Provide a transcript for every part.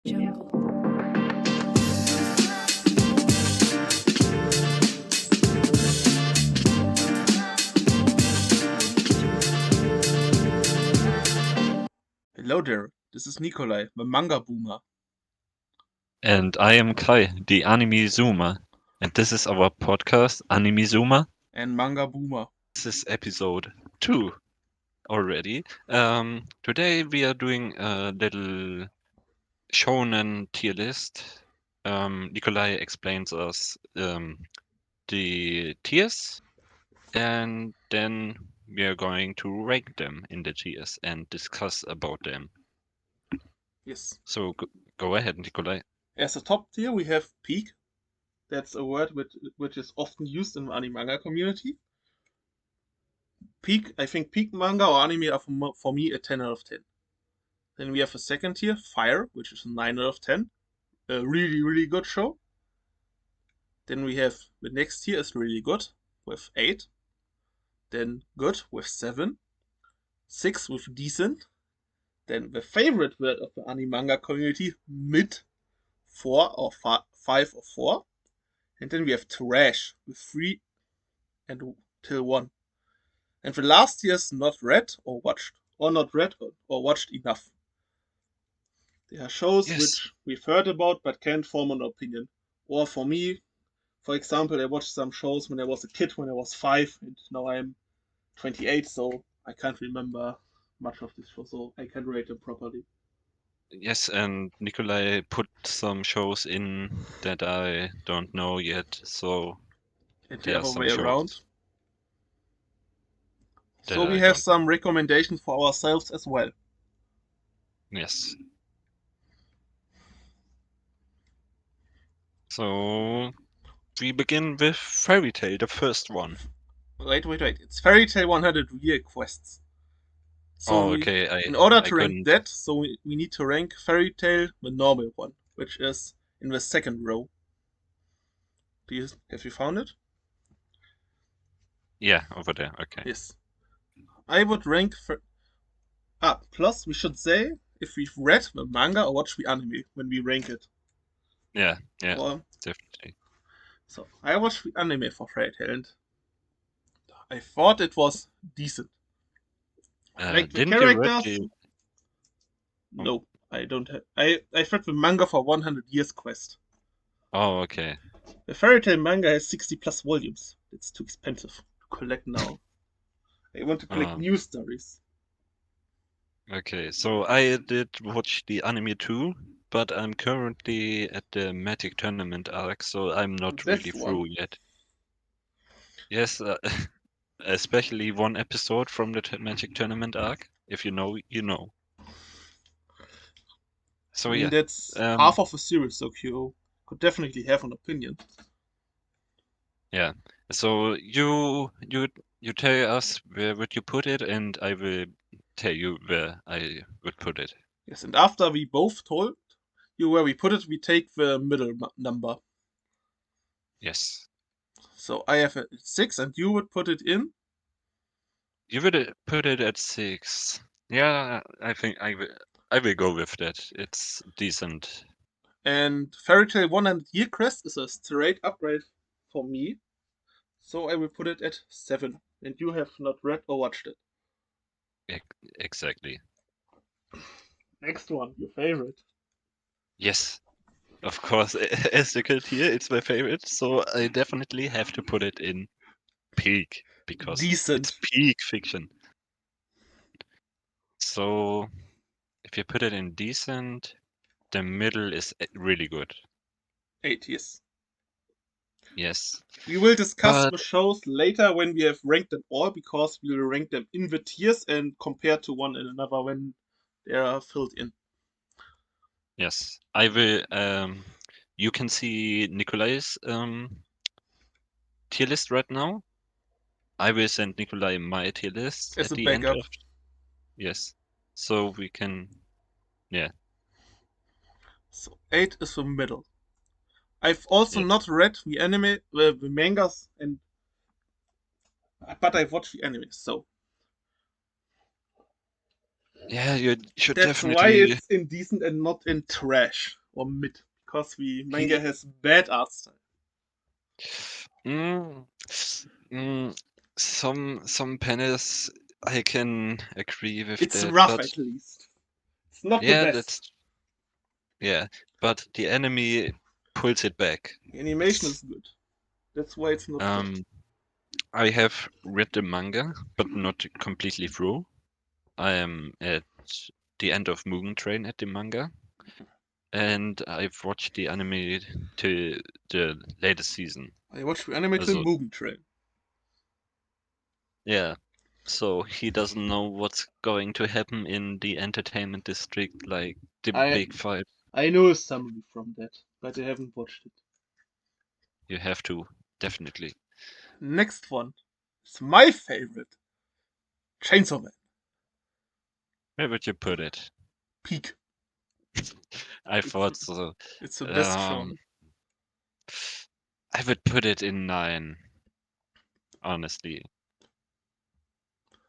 Jungle. Hello there, this is Nikolai, the manga boomer. And I am Kai, the anime zoomer. And this is our podcast, Anime Zoomer. And manga boomer. This is episode 2 already. Today we are doing a little Shonen tier list. Nikolai explains us the tiers, and then we are going to rank them in the tiers and discuss about them. Yes. So go ahead, Nikolai. As a top tier, we have peak. That's a word which is often used in the anime manga community. Peak, I think peak manga or anime are for me a 10 out of 10. Then we have a second tier, Fire, which is a 9 out of 10. A really, really good show. Then we have the next tier is really good with 8. Then good with 7. 6 with decent. Then the favorite word of the anime manga community, mid, 4 or 5 or 4. And then we have trash with 3 and till 1. And the last tier is not read or watched, or not read or watched enough. There are shows which we've heard about but can't form an opinion. Or for me, for example, I watched some shows when I was a kid, when I was 5, and now I'm 28, so I can't remember much of this show, so I can't rate them properly. Yes, and Nikolai put some shows in that I don't know yet, so And the there are other some way around. shows So that we I have don't. some recommendations for ourselves as well. Yes. So we begin with Fairy Tail, the first one. Wait. It's Fairy Tail 100 Real Quests. So okay. in order I to rank couldn't. that, so we need to rank Fairy Tail the normal one, which is in the second row. Have you found it? Yeah, over there. Okay. Yes. I would rank plus we should say if we've read the manga or watched the anime when we rank it. Yeah, Or, definitely. so I watched the anime for Fairy Tail and I thought it was decent. I liked the Didn't you read characters. the? No, I don't have. I read the manga for 100 Years Quest. Oh, okay. The Fairy Tail manga has 60 plus volumes. It's too expensive to collect now. I want to collect new stories. Okay, so I did watch the anime too, but I'm currently at the Magic Tournament arc, so I'm not really That's one. through yet. Yes, especially one episode from the Magic Tournament arc. If you know, you know. So I mean, yeah, that's half of a series, so you could definitely have an opinion. yeah. So you tell us where would you put it, and I will tell you where I would put it. Yes, and after we both told you where we put it, we take the middle number. Yes. So I have a 6, and you would put it in? You would put it at 6. Yeah, I think I will go with that. It's decent. And Fairy Tail 100 Year Quest is a straight upgrade for me. So I will put it at 7. And you have not read or watched it. Exactly. Next one, your favorite. Yes, of course. As you could hear, it's my favorite, so I definitely have to put it in peak because it's Decent. peak fiction. So if you put it in decent, the middle is really good. 8, yes. Yes. We will discuss But the shows later when we have ranked them all, because we will rank them in the tiers and compare to one and another when they are filled in. yes, I will. You can see Nikolai's tier list right now. I will send Nikolai my tier list As at a the end backup. of. Yes, so we can. Yeah. So 8 is the middle. I've also Yes. not read the anime, the mangas, but I've watched the anime. So Yeah, you should That's why definitely. it's indecent and not in trash or mid. Because the manga has bad art style. Mm, some panels I can agree with It's that, rough but at least. It's not the yeah, best. that's yeah, but the enemy pulls it back. The animation It's is good. That's why it's not bad. I have read the manga, but not completely through. I am at the end of Mugen Train at the manga, and I've watched the anime to the latest season. I watched the anime till Also, Mugen Train. yeah. So he doesn't know what's going to happen in the entertainment district, like the I big fight. I know a summary from that, but I haven't watched it. You have to, definitely. Next one is my favorite. Chainsaw Man. Where would you put it? Peak. I It's thought so. it's the best Um, shonen. I would put it in 9, honestly.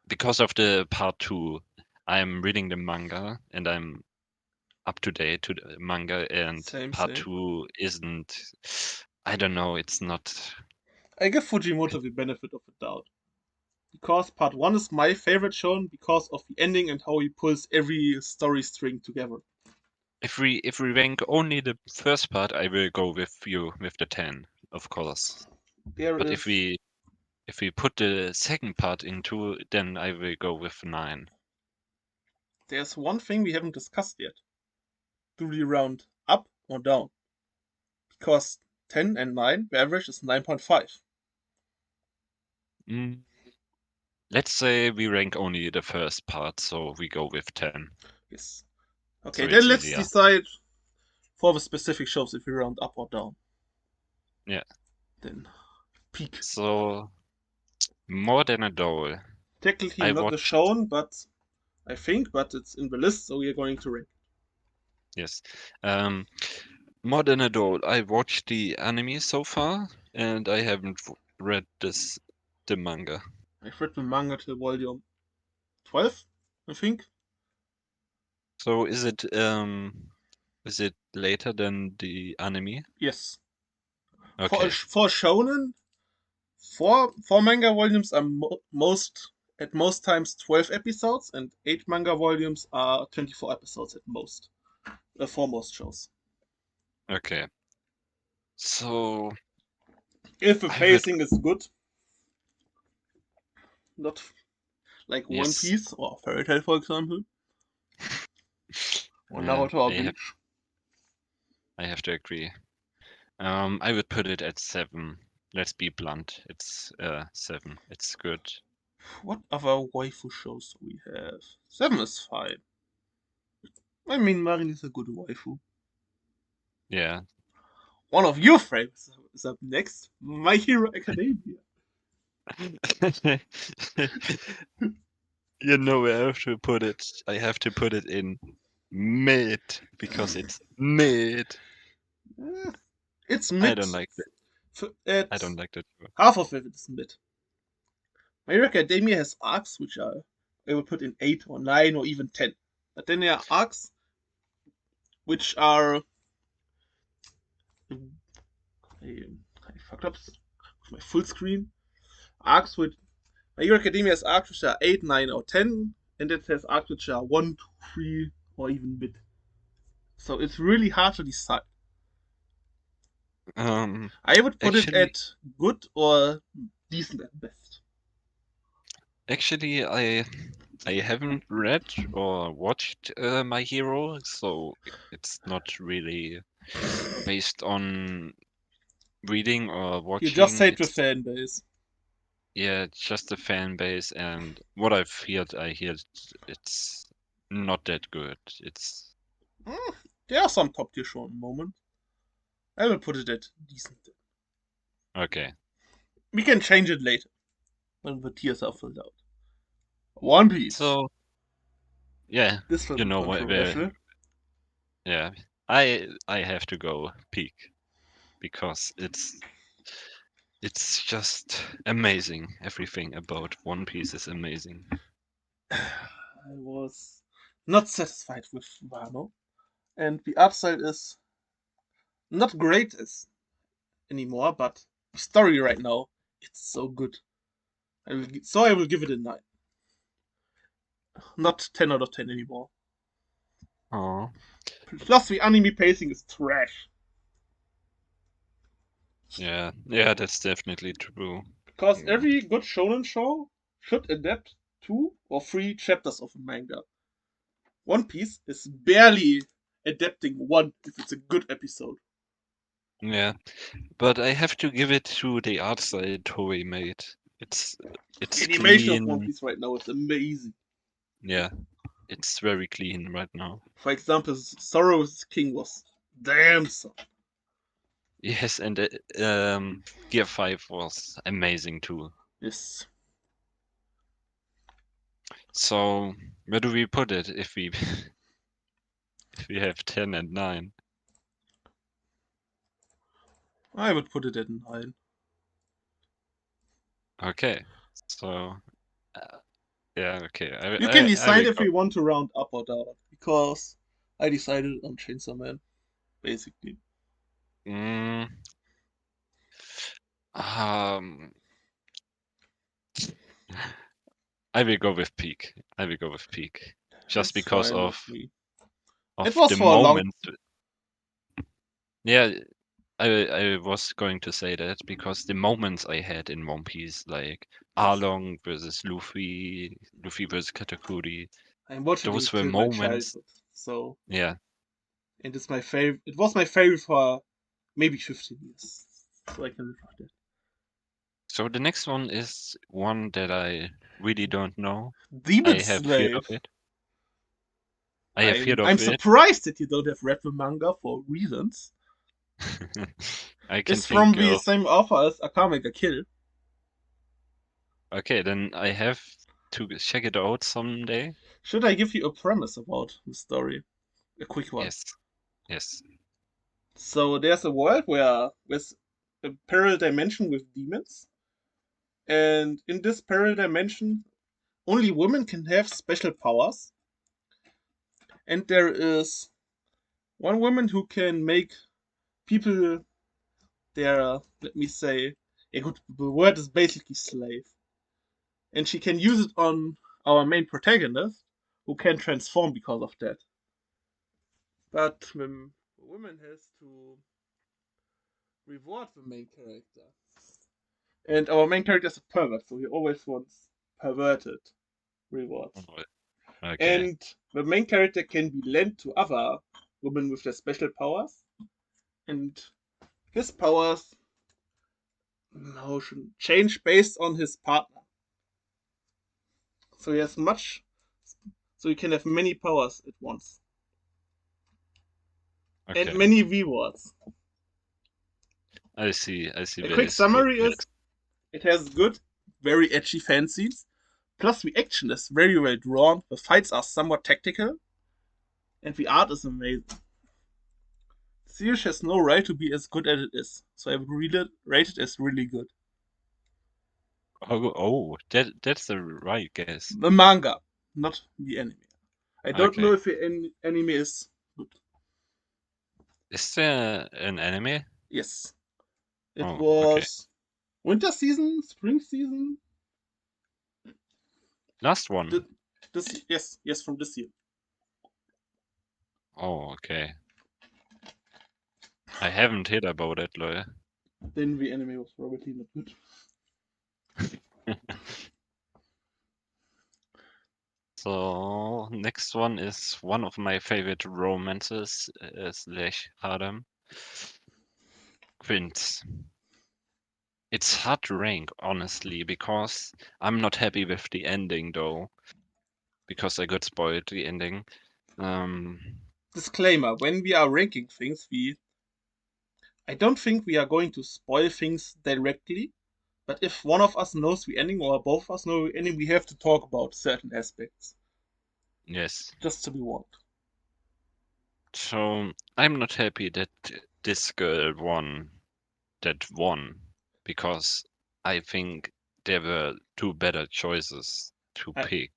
Because of the part 2, I'm reading the manga and I'm up to date to the manga, and Same, part same. 2 isn't. I don't know, it's not. I give Fujimoto the benefit of the doubt. Because part 1 is my favorite shonen because of the ending and how he pulls every story string together. If we rank only the first part, I will go with you with the 10, of course. There But if is we if we put the second part into, then I will go with 9. there's one thing we haven't discussed yet. Do we round up or down? Because 10 and 9, the average is 9.5. Mm, let's say we rank only the first part, so we go with 10. Yes. So Okay, it's then let's easier. decide for the specific shows if we round up or down. Yeah. Then peak. So more than a doll. Technically I not the watched. shown, but I think, but it's in the list, so we are going to rank. Yes. Um, more than a doll. I watched the anime so far, and I haven't read the manga. I've read the manga till volume 12, I think. So is it later than the anime? Yes. Okay. For shonen, four manga volumes are at most times 12 episodes, and 8 manga volumes are 24 episodes at most. For most shows. Okay. So If the I would. pacing is good, not like One Yes. Piece or Fairy Tail, for example, or Yeah, Naruto or I have Bleach. I have to agree. I would put it at 7. Let's be blunt. It's 7. It's good. What other waifu shows do we have? 7 is fine. I mean, Marin is a good waifu. Yeah. One of your favorites is up next, My Hero Academia. You know where I have to put it. I have to put it in mid because it's mid. Eh, it's I mid. don't like that. At I don't like that. half of it is mid. My Hero Academia has arcs which are I would put in 8 or 9 or even 10. But then there are arcs which are I, I fucked up with my full screen. Arcs with My Hero Academia has arcs which are 8, 9, or 10, and it has arcs which are 1, 2, 3, or even mid. So it's really hard to decide. Um, I would put it actually, at good or decent at best. actually, I haven't read or watched My Hero, so it's not really based on reading or You just watching. hate the It's fan base. yeah, it's just the fan base, and what I heard it's not that good. It's Mm, there are some top tier shonen moments. I will put it at decent. okay. We can change it later when the tiers are filled out. One Piece. So yeah, This will you be know where controversial. yeah, I have to go peak because it's just amazing. Everything about One Piece is amazing. I was not satisfied with Wano, and the art style is not great as anymore, but the story right now it's so good. So I will give it a 9, not 10 out of 10 anymore. Oh, Plus the anime pacing is trash yeah, that's definitely true. because Mm. every good shonen show should adapt 2 or 3 chapters of a manga. One Piece is barely adapting one if it's a good episode. Yeah, but I have to give it to the art style Toei made. It's The it's animation of One clean. Piece right now is amazing. Yeah, it's very clean right now. For example, Sorrow's King was damn so. Yes, and Gear 5 was amazing too. Yes. So where do we put it if we if we have 10 and 9? I would put it at 9. Okay, so yeah, okay, You can I decide will if go. we want to round up or down, because I decided on Chainsaw Man, basically. Mm, um, I will go with peak. I will go with peak, just That's because fine with me. It of was the for a long. moment. Yeah, I was going to say that because the moments I had in One Piece, like Arlong versus Luffy, Luffy versus Katakuri, I'm watching those it were till my moments. childhood, so Yeah. and it's my favorite. It was my favorite for maybe 15 years, so I can live with that. So the next one is one that I really don't know. Demon I have heard of Slave. it. I have heard I'm of it. surprised that you don't have read the manga for reasons. I can It's from think the of. same author as Akame ga Kill. Okay, then I have to check it out someday. Should I give you a premise about the story? A quick one. Yes, yes. So there's a world where there's a parallel dimension with demons, and in this parallel dimension, only women can have special powers. And there is one woman who can make people their, let me say, a good the word is basically slave, and she can use it on our main protagonist, who can transform because of that. But the woman has to reward the main character. And our main character is a pervert, so he always wants perverted rewards. Oh, okay, And the main character can be lent to other women with their special powers, and his powers should change based on his partner. So he has much, so he can have many powers at once and okay. many rewards. I see. I see A where quick this summary led. is it has good, very edgy fan scenes. Plus, the action is very well drawn. The fights are somewhat tactical, and the art is amazing. The series has no right to be as good as it is, so I would rate it as really good. That's the right guess. The manga, not the anime. I don't know Okay. if the anime is good. Is there an anime? Yes, it Oh, okay. was winter season, spring season. Last one. This yes, from this year. Oh, okay. I haven't heard about it, lawyer. Then the anime was probably not good. So next one is one of my favorite romances slash harem. Quince. It's hard to rank, honestly, because I'm not happy with the ending though, because I got spoiled the ending. Um, Disclaimer: when we are ranking things, I don't think we are going to spoil things directly. But if one of us knows the ending or both of us know the ending, we have to talk about certain aspects. yes. Just to be warned. So I'm not happy that this girl won because I think there were two better choices to I, pick.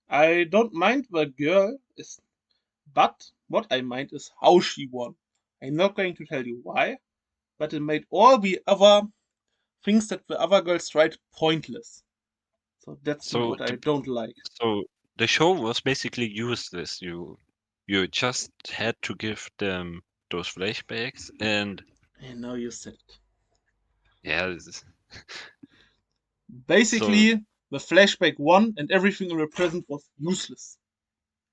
I don't mind the girl is, but what I mind is how she won. I'm not going to tell you why, but it made all the other things that the other girls tried pointless. So that's So what I don't like. so the show was basically useless. You just had to give them those flashbacks, and I know you said it. yeah, so Basically, the flashback won and everything in the present was useless.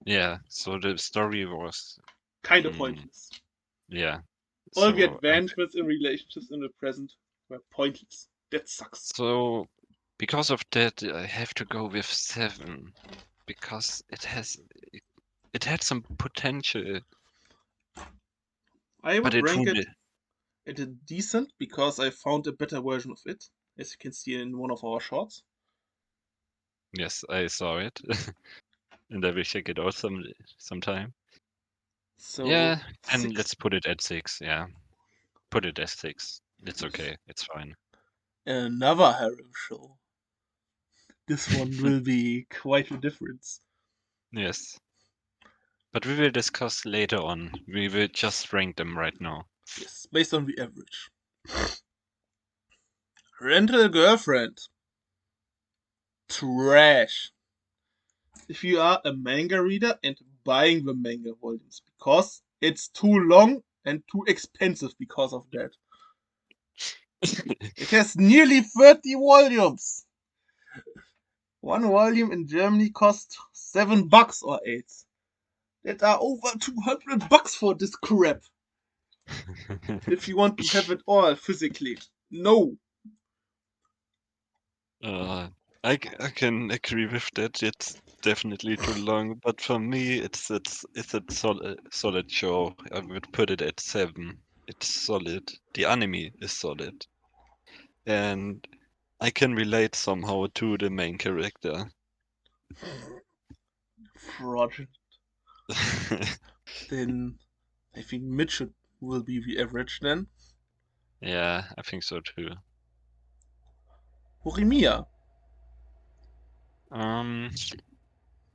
yeah, so the story was Kind of mm, pointless. yeah. All the So I advancements in relationships in the present were pointless. That sucks. so because of that, I have to go with 7 because it had some potential, I but would it rank really it at a decent because I found a better version of it, as you can see in one of our shorts. yes, I saw it, and I will check it out sometime. So Yeah, and 6. let's put it at 6. Yeah, put it at 6. It's okay. It's fine. Another harem show. This one will be quite a difference. Yes, but we will discuss later on. We will just rank them right now. Yes, based on the average. Rental Girlfriend. Trash. If you are a manga reader and buying the manga volumes, because it's too long and too expensive because of that. It has nearly 30 volumes. One volume in Germany cost $7 or 8. That are over $200 for this crap. If you want to have it all physically. No. Uh, I can agree with that. It's definitely too long, but for me, it's a solid show. I would put it at 7. It's solid. The anime is solid, and I can relate somehow to the main character. Fraud. Then I think mid will be the average then. Yeah, I think so too. Horimiya. Um,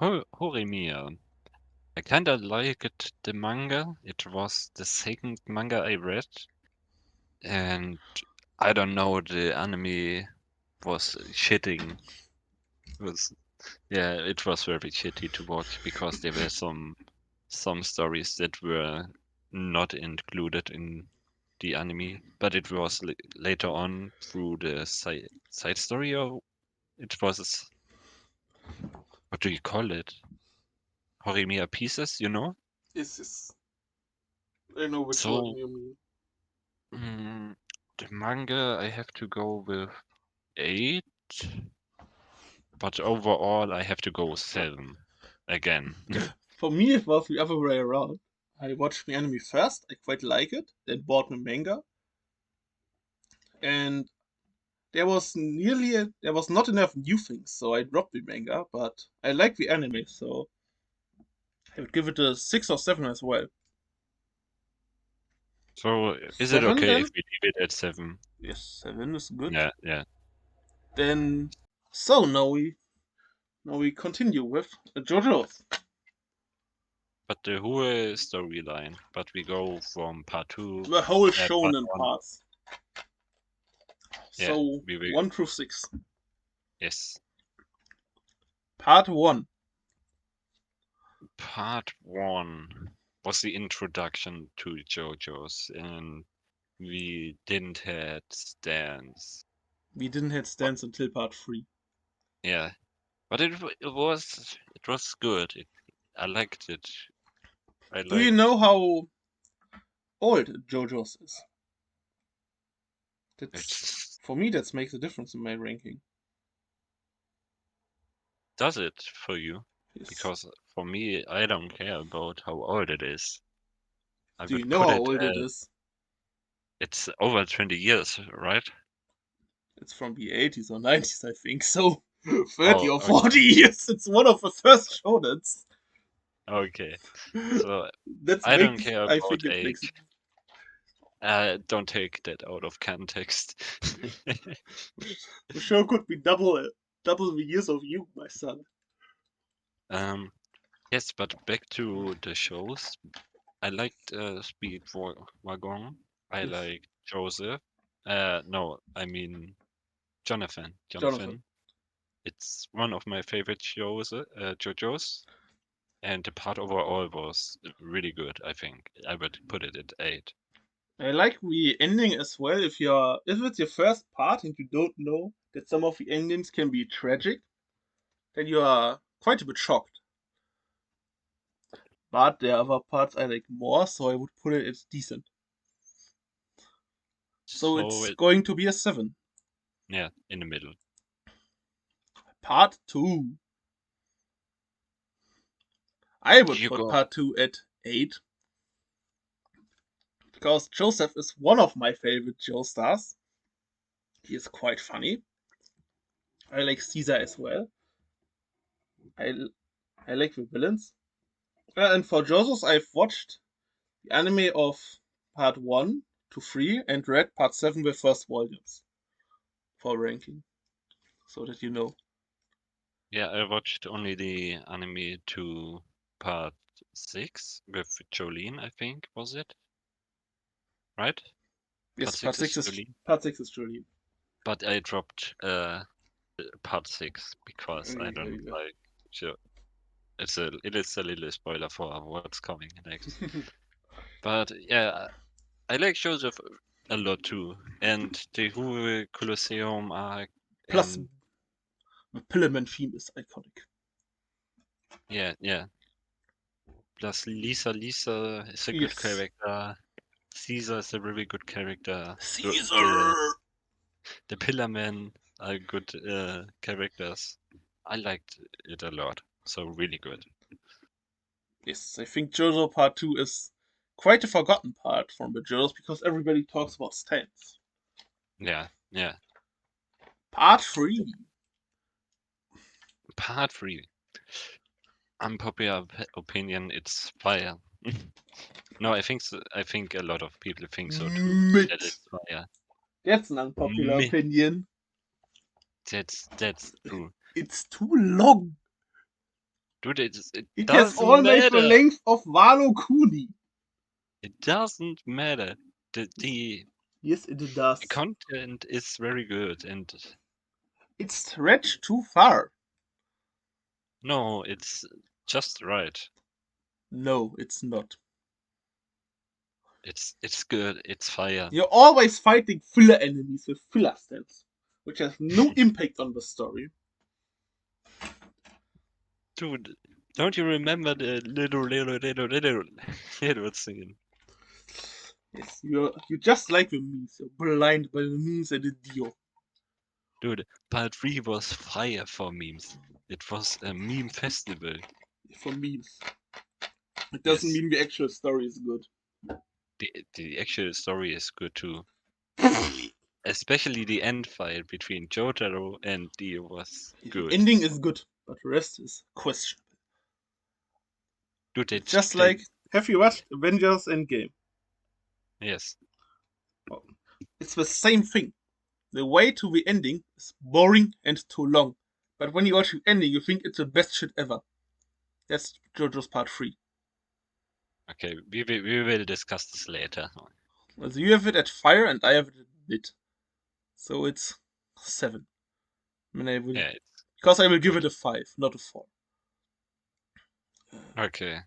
Horimiya. I kinda liked the manga. It was the second manga I read, and I don't know, the anime was shitting. Was Yeah, it was very shitty to watch because there were some stories that were not included in the anime, but it was later on through the side story, or it was, what do you call it? Horimiya pieces, you know? Is I know which one So you mean. mm, the manga I have to go with 8, but overall I have to go 7 again. For me, it was the other way around. I watched the anime first, I quite like it, then bought the manga, and there was not enough new things, so I dropped the manga, but I like the anime, so I would give it a 6 or 7 as well. So is it 7 okay if then? we leave it at 7? Yes, 7 is good. Yeah, yeah. Then, so now we continue with JoJo's. But the whole storyline. But we go from part 2, The whole part shonen 1. parts. Yeah, So we will. 1 through 6. Yes. Part 1. Part 1 was the introduction to JoJo's, and we didn't had stands. We didn't have But stands until part 3. yeah, but it was good. I liked it. I Do you know liked how old JoJo's is? That's it. for me that makes a difference in my ranking. Does it for you? Yes. Because for me, I don't care about how old it is. I Do you would know put how it old it at, is? it's over 20 years, right? It's from the 80s or 90s, I think. So 30 Oh, or 40 years. It's one of the first shonens. okay. So That's I don't makes care I about think it makes it. age. Don't take that out of context. The show could be double the years of you, my son. um, Yes, but back to the shows. I liked Wagon. I Yes, like Joseph. No, I mean Jonathan. Jonathan. Jonathan. It's one of my favorite shows, JoJo's, and the part overall was really good. I think I would put it at 8. I like the ending as well. If it's your first part and you don't know that some of the endings can be tragic, then you are quite a bit shocked. But there are other parts I like more, so I would put it as decent. So So it's going to be a 7. yeah, in the middle. Part 2. I would You put go. part 2 at 8 because Joseph is one of my favorite Joe stars. He is quite funny. I like Caesar as well. I, I like the villains. And for Joseph's, I've watched the anime of part 1 to 3 and read part 7 with first volumes for ranking, so that you know. Yeah, I watched only the anime to part 6 with Jolene. I think was it right? Part Yes, 6 is Jolene, part 6 is truly. but I dropped part 6 because I don't like. Sure, it is a little spoiler for what's coming next. But yeah, I like shows of a lot too, and the Ruhr Colosseum arc, Plus, and the Pillarman theme is iconic. yeah. Plus Lisa is a good Yes. character. Caesar is a really good character. The Caesar! the Pillarmen are good characters. I liked it a lot. So really good. Yes, I think JoJo Part 2 is quite a forgotten part from the JoJo's because everybody talks about stands. Yeah. Part 3. Part 3. Unpopular opinion, it's fire. No, I think so. I think a lot of people think so too. That Mid. it's fire. That's an unpopular Me, opinion. that's true. It's too long. Dude, it It has doesn't almost the matter. length of Wano Kuni. It doesn't matter. Yes, it The does. content is very good, and It's stretched too far. no, it's just right. No, it's not. It's good. It's fire. You're always fighting filler enemies with filler stands, which has no impact on the story. Dude, don't you remember the little scene? Yes, you just like the memes. You're blind by the memes and the Dio Dude, part 3 was fire for memes. It was a meme festival. for memes. It doesn't Yes, mean the actual story is good. the actual story is good too. Especially the end fight between Jotaro and Dio was The good. ending is good, but the rest is questionable. Dude, It's just like, have you watched Avengers Endgame? yes. Well, it's the same thing. The way to the ending is boring and too long. But when you watch the ending, you think it's the best shit ever. That's JoJo's Part 3. Okay, we will discuss this later. Also you have it at fire and I have it at mid. So it's 7. I mean, Yeah, because I will give good. it a 5, not a 4. Okay,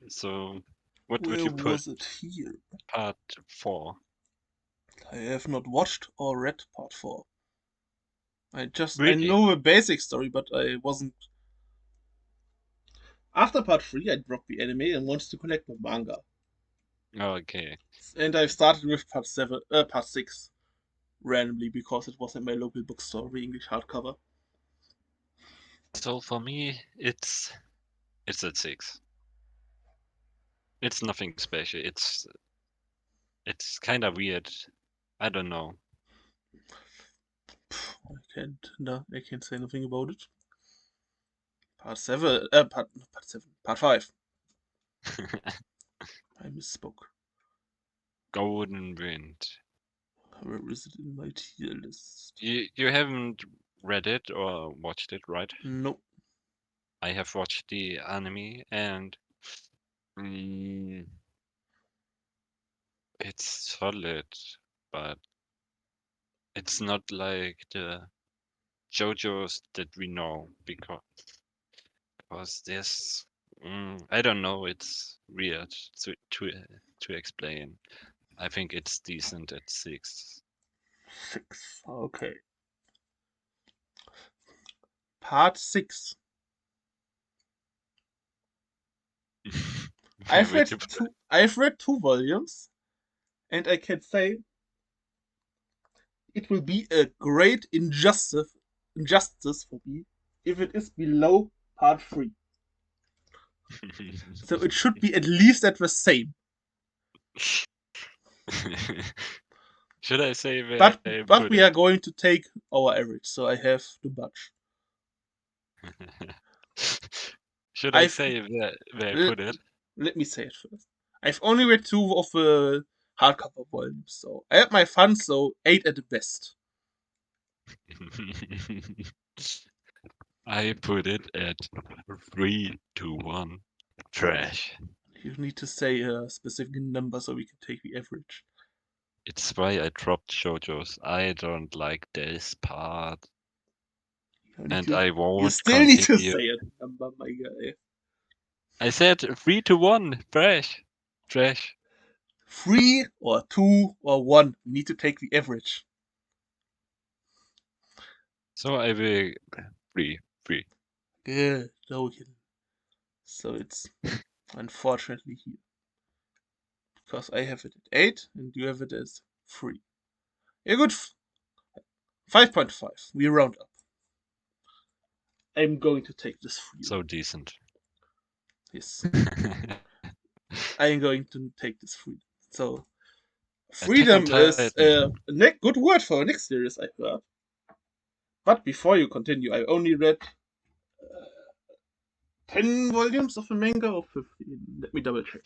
so what would Where you put was it here? part 4? I have not watched or read Part 4. I Really? know the basic story, but I wasn't. After Part 3, I dropped the anime and wanted to collect the manga. Okay. And I started with Part 6 randomly because it was in my local bookstore, the English hardcover. So for me, it's at 6. It's nothing special. It's kind of weird. I don't know. I can't say nothing about it. Part 7, part 7, Part 5. I misspoke. Golden Wind. Where is it in my tier list? You haven't read it or watched it, right? Nope. I have watched the anime and it's solid, but it's not like the JoJo's that we know because this I don't know. It's weird to explain. I think it's decent at 6. 6. Okay. Part 6. Where I've would read you put two. I've read 2 volumes, and I can say it will be a great injustice for me if it is below part 3. it? So it should be at least at the same. Should I say where But I but put we are it? going to take our average, so I have to budge. Should I I've say where I l- put it? let me say it first. I've only read 2 of the hardcover volumes, so I had my fun. So 8 at the best. I put it at 3 to 1. Trash. You need to say a specific number so we can take the average. It's why I dropped JoJo's. I don't like this part, and I You won't still need to continue. say a number, my guy. I said 3 to 1. Trash. Trash. 3 or 2 or 1. We need to take the average. So I will 3. Good. So it's unfortunately here. Because I have it at 8 and you have it as 3. Yeah, good. 5.5. We round up. I'm going to take this for you. So decent. Yes. I'm going to take this freedom. So, Attack on freedom is a Titan. good word for a next series, I heard. But before you continue, I only read 10 volumes of the manga or 15. Let me double check.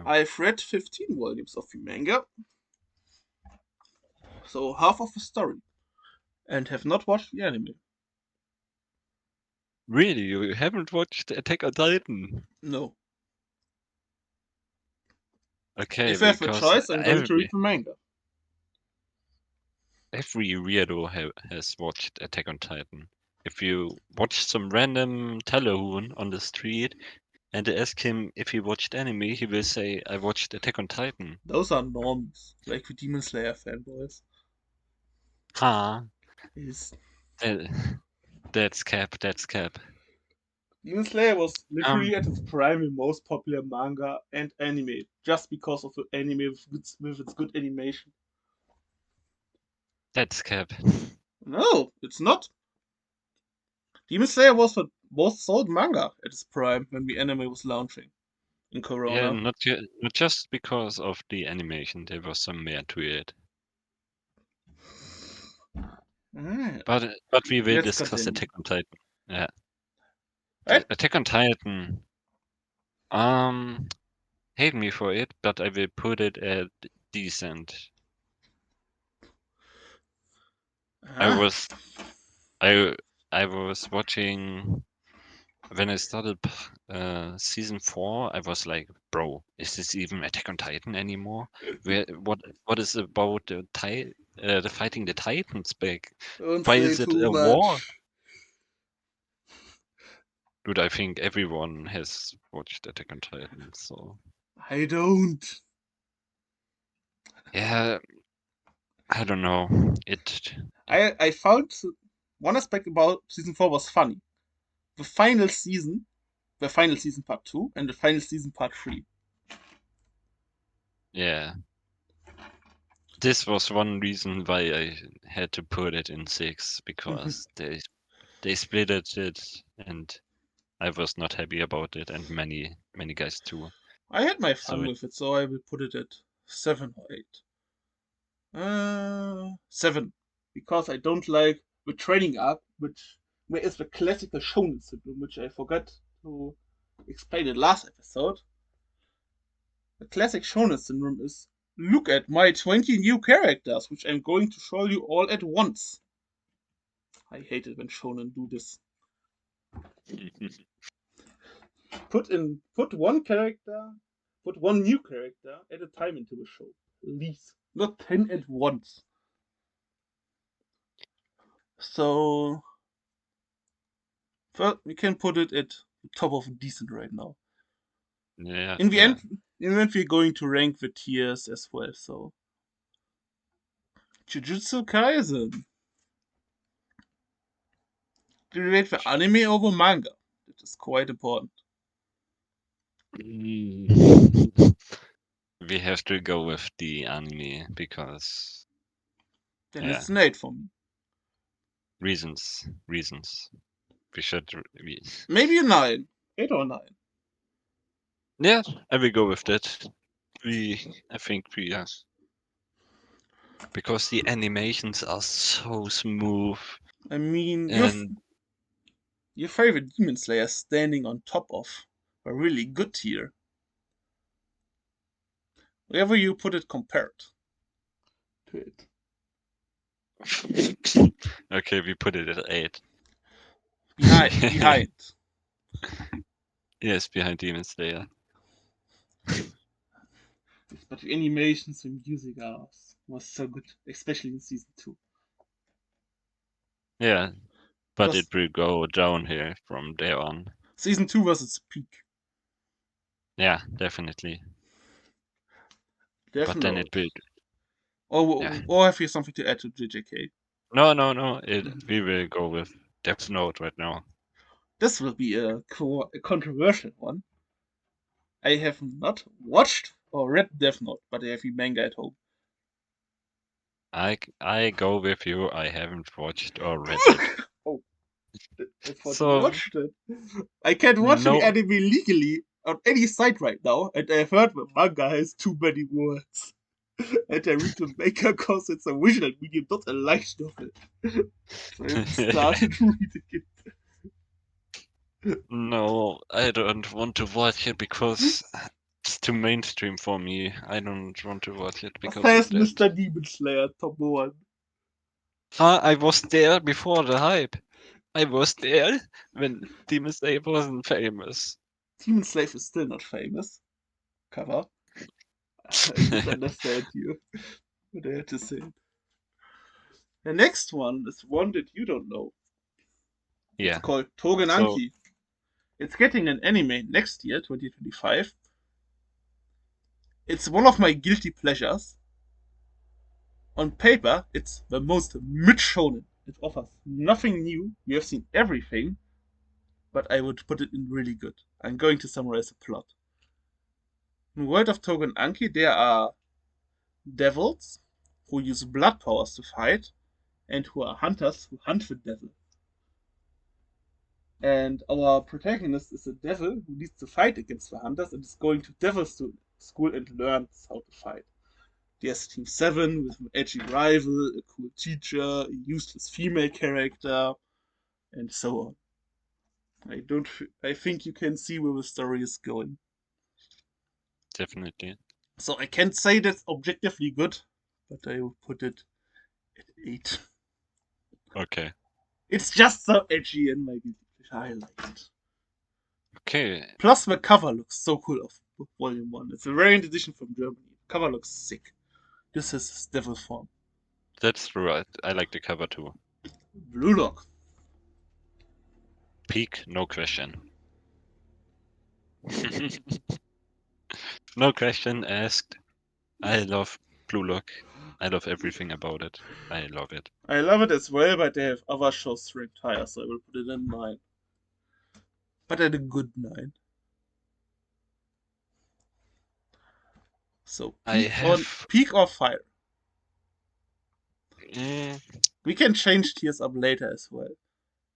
I've read 15 volumes of the manga, so half of the story, and have not watched the anime. Really, you haven't watched Attack on Titan? No. Okay, If I have a because choice, I'm going to read every the manga. every weirdo has watched Attack on Titan. If you watch some random telehoon on the street and ask him if he watched anime, he will say, "I watched Attack on Titan." Those are normies, like the Demon Slayer fanboys. Ha! Is That, that's cap. That's cap. Demon Slayer was Um, literally at its prime in most popular manga and anime, just because of the anime with its good animation. that's cap. No, it's not. Demon Slayer was the most sold manga at its prime when the anime was launching in Yeah, Corona. not just because of the animation. There was some more to it. Ah, But we will let's discuss continue. Attack on Titan. Yeah, the Right? Attack on Titan. Um, hate me for it, but I will put it at decent. I Ah, was I I was watching when I started season 4. I was like, bro, is this even Attack on Titan anymore? What is about the fighting the Titans back? don't Why say is it too a war? much. Dude, I think everyone has watched Attack on Titan, so I don't. yeah, I don't know. I found one aspect about season 4 was funny. The final season, the final season part 2, and the final season part 3. Yeah, this was one reason why I had to put it in 6 because they split it and I was not happy about it and many guys too. I had my So fun with it, so I will put it at 7 or 8. 7. Because I don't like the training arc, which where is the classical shonen syndrome, which I forgot to explain it last episode. The classic Shonen syndrome is look at my 20 new characters, which I'm going to show you all at once. I hate it when Shonen do this. Put one new character at a time into the show. Please. Not 10 at once. So first we can put it at the top of decent right now. Yeah. In the end we're going to rank the tiers as well, so Jujutsu Kaisen. Do you rate the anime over manga? That is quite important. We have to go with the anime because Then it's an 8 for me. reasons. We should. Maybe a 9. 8 or 9. Yeah, I will go with that. I think we are. Because the animations are so smooth. I mean, And your favorite Demon Slayer standing on top of a really good tier. Wherever you put it compared to it. okay, we put it at 8. Behind. Yes, behind Demon Slayer. But the animations and music was so good, especially in season 2. Yeah, but Because it will go down here from there on. season 2 was its peak. Yeah, definitely. Death But then Note. it will. Yeah. Or have you something to add to JJK? No. We will go with Death Note right now. This will be a controversial one. I have not watched or read Death Note, but I have the manga at home. I go with you. I haven't watched or read it. Oh, I thought you So watched it. I can't watch the no. anime legally on any site right now, and I've heard the manga has too many words. And I read the manga because it's a visual medium, not a light novel. So I haven't started reading it. No, I don't want to watch it because it's too mainstream for me. I don't want to watch it because of Says that. Mr. Demon Slayer, top 1. I was there before the hype. I was there when Demon Slayer wasn't famous. Demon Slayer is still not famous. Cover. I didn't understand you. What I had to say. The next one is one that you don't know. It's Yeah. called So Togenanki. It's getting an anime next year, 2025. It's one of my guilty pleasures. On paper, it's the most mid-shonen. It offers nothing new. We have seen everything, but I would put it in really good. I'm going to summarize the plot. In the world of Togenanki, there are devils who use blood powers to fight, and who are hunters who hunt the devil. And our protagonist is a devil who needs to fight against the hunters and is going to devil school and learns how to fight. There's Team 7 with an edgy rival, a cool teacher, a useless female character, and so on. I think you can see where the story is going. definitely. So I can't say that's objectively good, but I will put it at 8. Okay. It's just so edgy and my I like it. Okay. Plus the cover looks so cool of Volume 1. It's a variant edition from Germany. The cover looks sick. This is his devil form. That's true. I like the cover too. Blue Lock. Peak, no question. No question asked. I love Blue Lock. I love everything about it. I love it. I love it as well, but they have other shows ranked higher, so I will put it in 9. But at a good 9. So peak or fire. Mm, We can change tiers up later as well.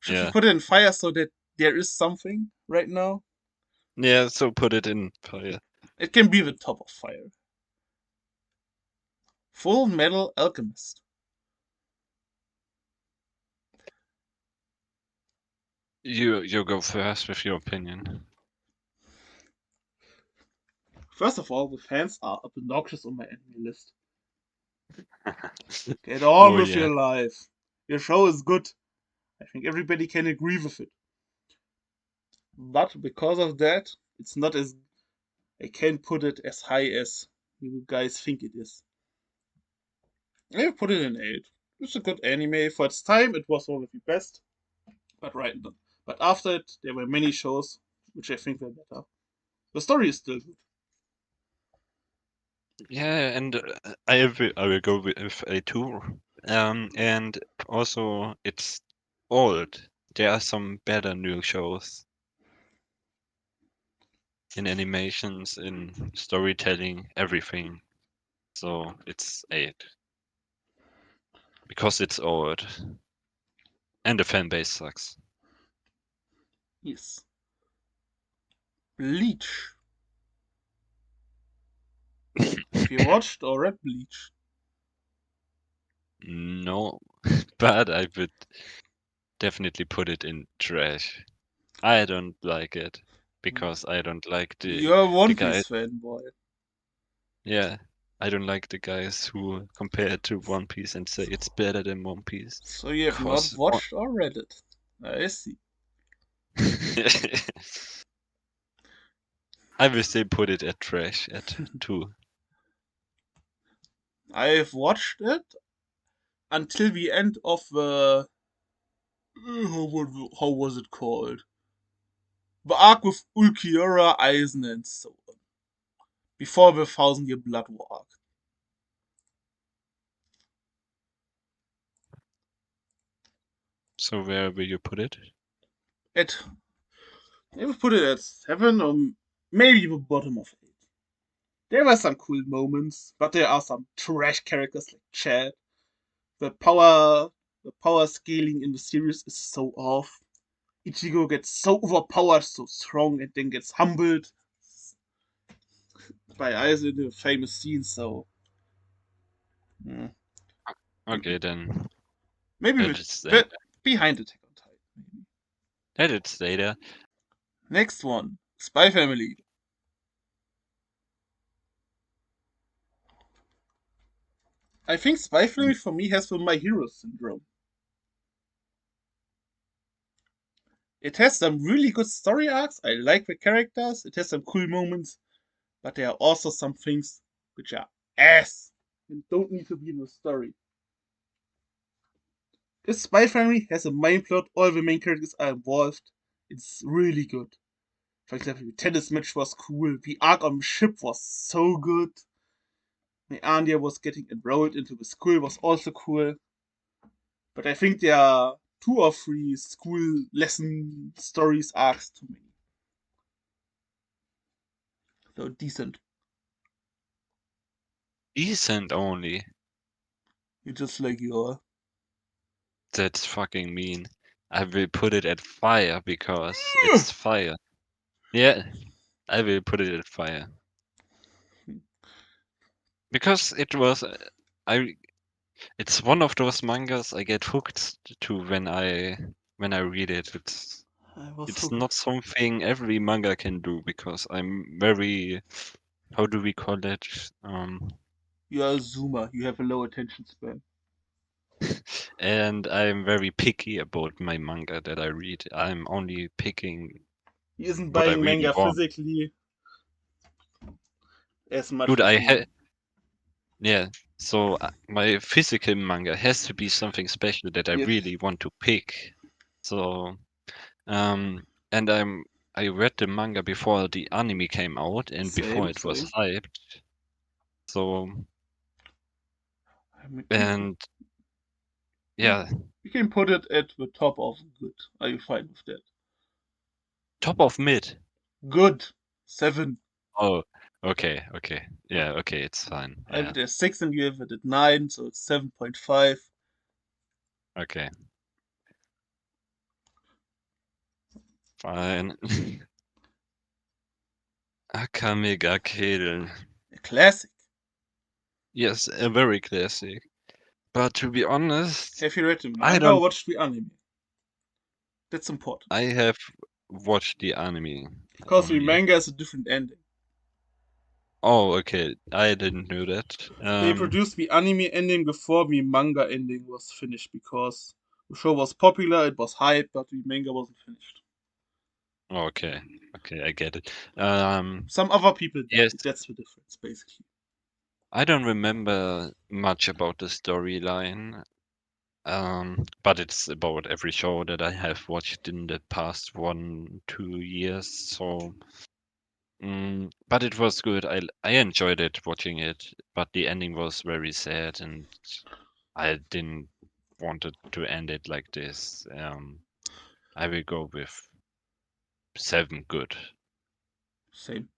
Should we yeah. put it in fire so that there is something right now? Yeah, so put it in fire. It can be the top of fire. Full Metal Alchemist. You go first with your opinion. First of all, the fans are obnoxious on my anime list. Get on Oh with yeah. your life. Your show is good. I think everybody can agree with it. But because of that, it's not as I can't put it as high as you guys think it is. I put it in 8. It's a good anime. For its time, it was one of the best. But but after it, there were many shows which I think were better. The story is still good. Yeah, and I will go with a 2. And also it's old. There are some better new shows in animations, in storytelling, everything. So it's 8 because it's old and the fan base sucks. Yes. Bleach. Have you watched or read Bleach? No, but I would definitely put it in trash. I don't like it because I don't like You're a the One guys. Piece fanboy. Yeah, I don't like the guys who compare it to One Piece and say it's better than One Piece. So you have not Cause one... watched or read it. I see. I will still put it at trash at 2. I have watched it until the end of the how was it called? The arc with Ulquiorra, Eisen, and so on. Before the Thousand Year Blood War arc. So where will you put it? At I would put it at 7 or maybe the bottom of 8. There were some cool moments, but there are some trash characters like Chad. The power the power scaling in the series is so off. Ichigo gets so overpowered, so strong, and then gets humbled by Aizen in the famous scene. So mm, Okay, then maybe let with it stay. but behind Attack on Titan. Maybe. Let it stay there. Next one, Spy Family. I think Spy Family for me has the My Hero syndrome. It has some really good story arcs. I like the characters. It has some cool moments, but there are also some things which are ass and don't need to be in the story. This Spy Family has a main plot. All the main characters are involved. It's really good. For example, the tennis match was cool. The arc on the ship was so good. The Anya was getting enrolled into the school was also cool. But I think there are 2 or 3 school lesson stories arcs too many. So decent. Decent only. You just like your. That's fucking mean. I will put it at fire because it's fire. Yeah, I will put it at fire. Because it was I it's one of those mangas I get hooked to when I read it. I was It's hooked. not something every manga can do because I'm very, how do we call it? You're a zoomer. You have a low attention span. And I'm very picky about my manga that I read. I'm only picking He isn't what I buying really manga want. physically as much Dude, as me. yeah. So my physical manga has to be something special that I Yes. really want to pick. So and I read the manga before the anime came out and before Same, it was same. hyped. So I mean, and we, yeah, we can put it at the top of good. Are you fine with that? top of mid. Good. 7. Oh, okay, okay. Yeah, okay, it's fine. I have Yeah, it at 6 and you have it at 9, so it's 7.5. okay, fine. Akame ga Kill. A classic. Yes, a very classic. But to be honest, Have you read the I manga or don't. watched the anime? That's important. I have watched the anime Because the only. manga has a different ending. Oh, okay. I didn't know that. They produced the anime ending before the manga ending was finished because the show was popular, it was hyped, but the manga wasn't finished. Okay. Okay, I get it. Some other people Yes, died. That's the difference, basically. I don't remember much about the storyline. But it's about every show that I have watched in the past 1, 2 years. So, but it was good. I enjoyed it watching it, but the ending was very sad, and I didn't want it to end it like this. I will go with 7 good. Same.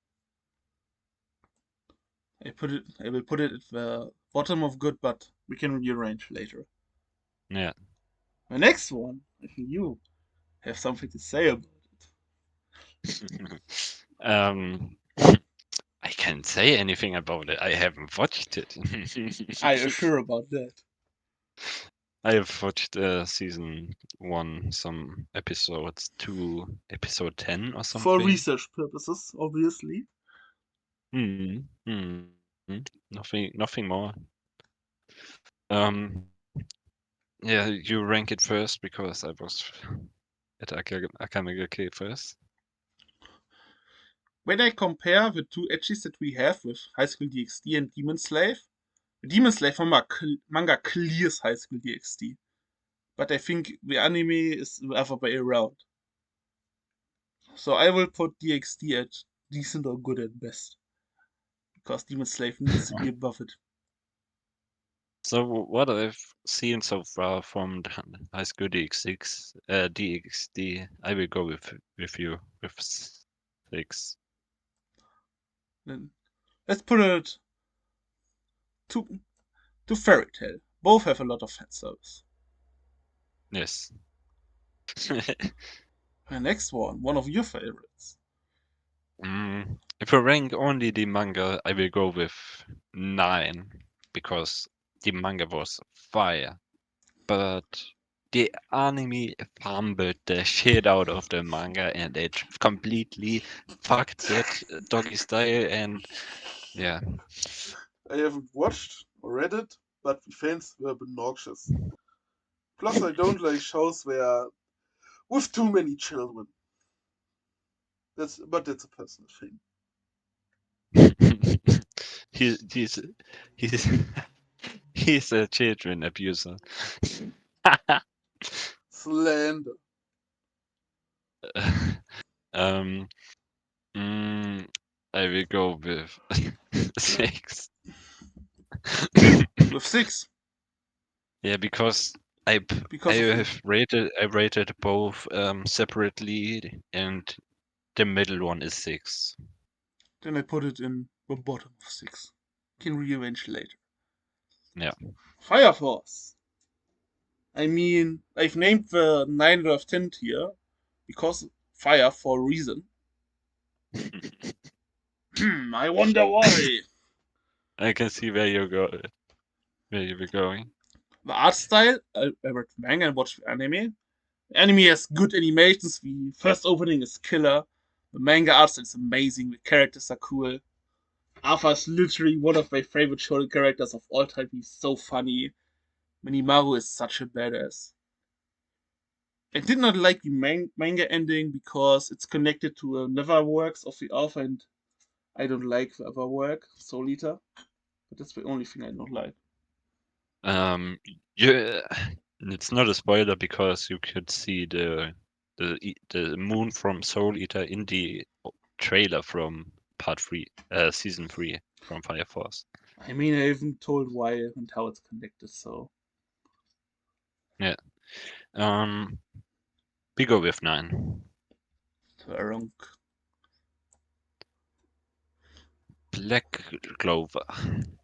I will put it at the bottom of good, but we can rearrange later. Yeah. The next one, I think you have something to say about it. um, I can't say anything about it. I haven't watched it. I am sure about that. I have watched season 1, some episodes, to episode 10 or For something. research purposes, obviously. Hmm. Hmm. Nothing more. Um. Yeah, you rank it first because I was at Akame first. When I compare the two edges that we have with High School DxD and Demon Slave, Demon Slave manga clears High School DxD. But I think the anime is the other way around. So I will put DxD at decent or good at best. Because Demon Slave needs to be above it. So what I've seen so far from the High School DX6, DXD, I will go with you with 6. Then let's put it to Fairy Tail. Both have a lot of fan service. Yes. The next one of your favorites. If I rank only the manga, I will go with 9 because the manga was fire. But the anime fumbled the shit out of the manga and it completely fucked that doggy style and yeah. I haven't watched or read it, but the fans were obnoxious. Plus, I don't like shows where with too many children. That's a personal thing. He's he's he's a children abuser. Slander. um, mm, I will go with Yeah, 6. with six Yeah, because I because of the. have I rated both separately, and the middle one is 6. Then I put it in the bottom of six. Can rearrange later. Yeah. Fire Force. I mean, I've named the 9 out of 10 tier because fire for a reason. I wonder why. I can see where you were going. The art style, I read manga and watched anime. The anime has good animations. The first opening is killer. The manga art style is amazing. The characters are cool. Alpha is literally one of my favorite shonen characters of all time. He's so funny. Minimaru is such a badass. I did not like the manga ending because it's connected to another works of the Alpha, and I don't like the other work, Soul Eater. But that's the only thing I don't like. Um, yeah, it's not a spoiler because you could see the moon from Soul Eater in the trailer from part 3, season 3 from Fire Force. I mean, I haven't told why and how it's connected, so Yeah. Um, we go with 9. wrong. Black Clover.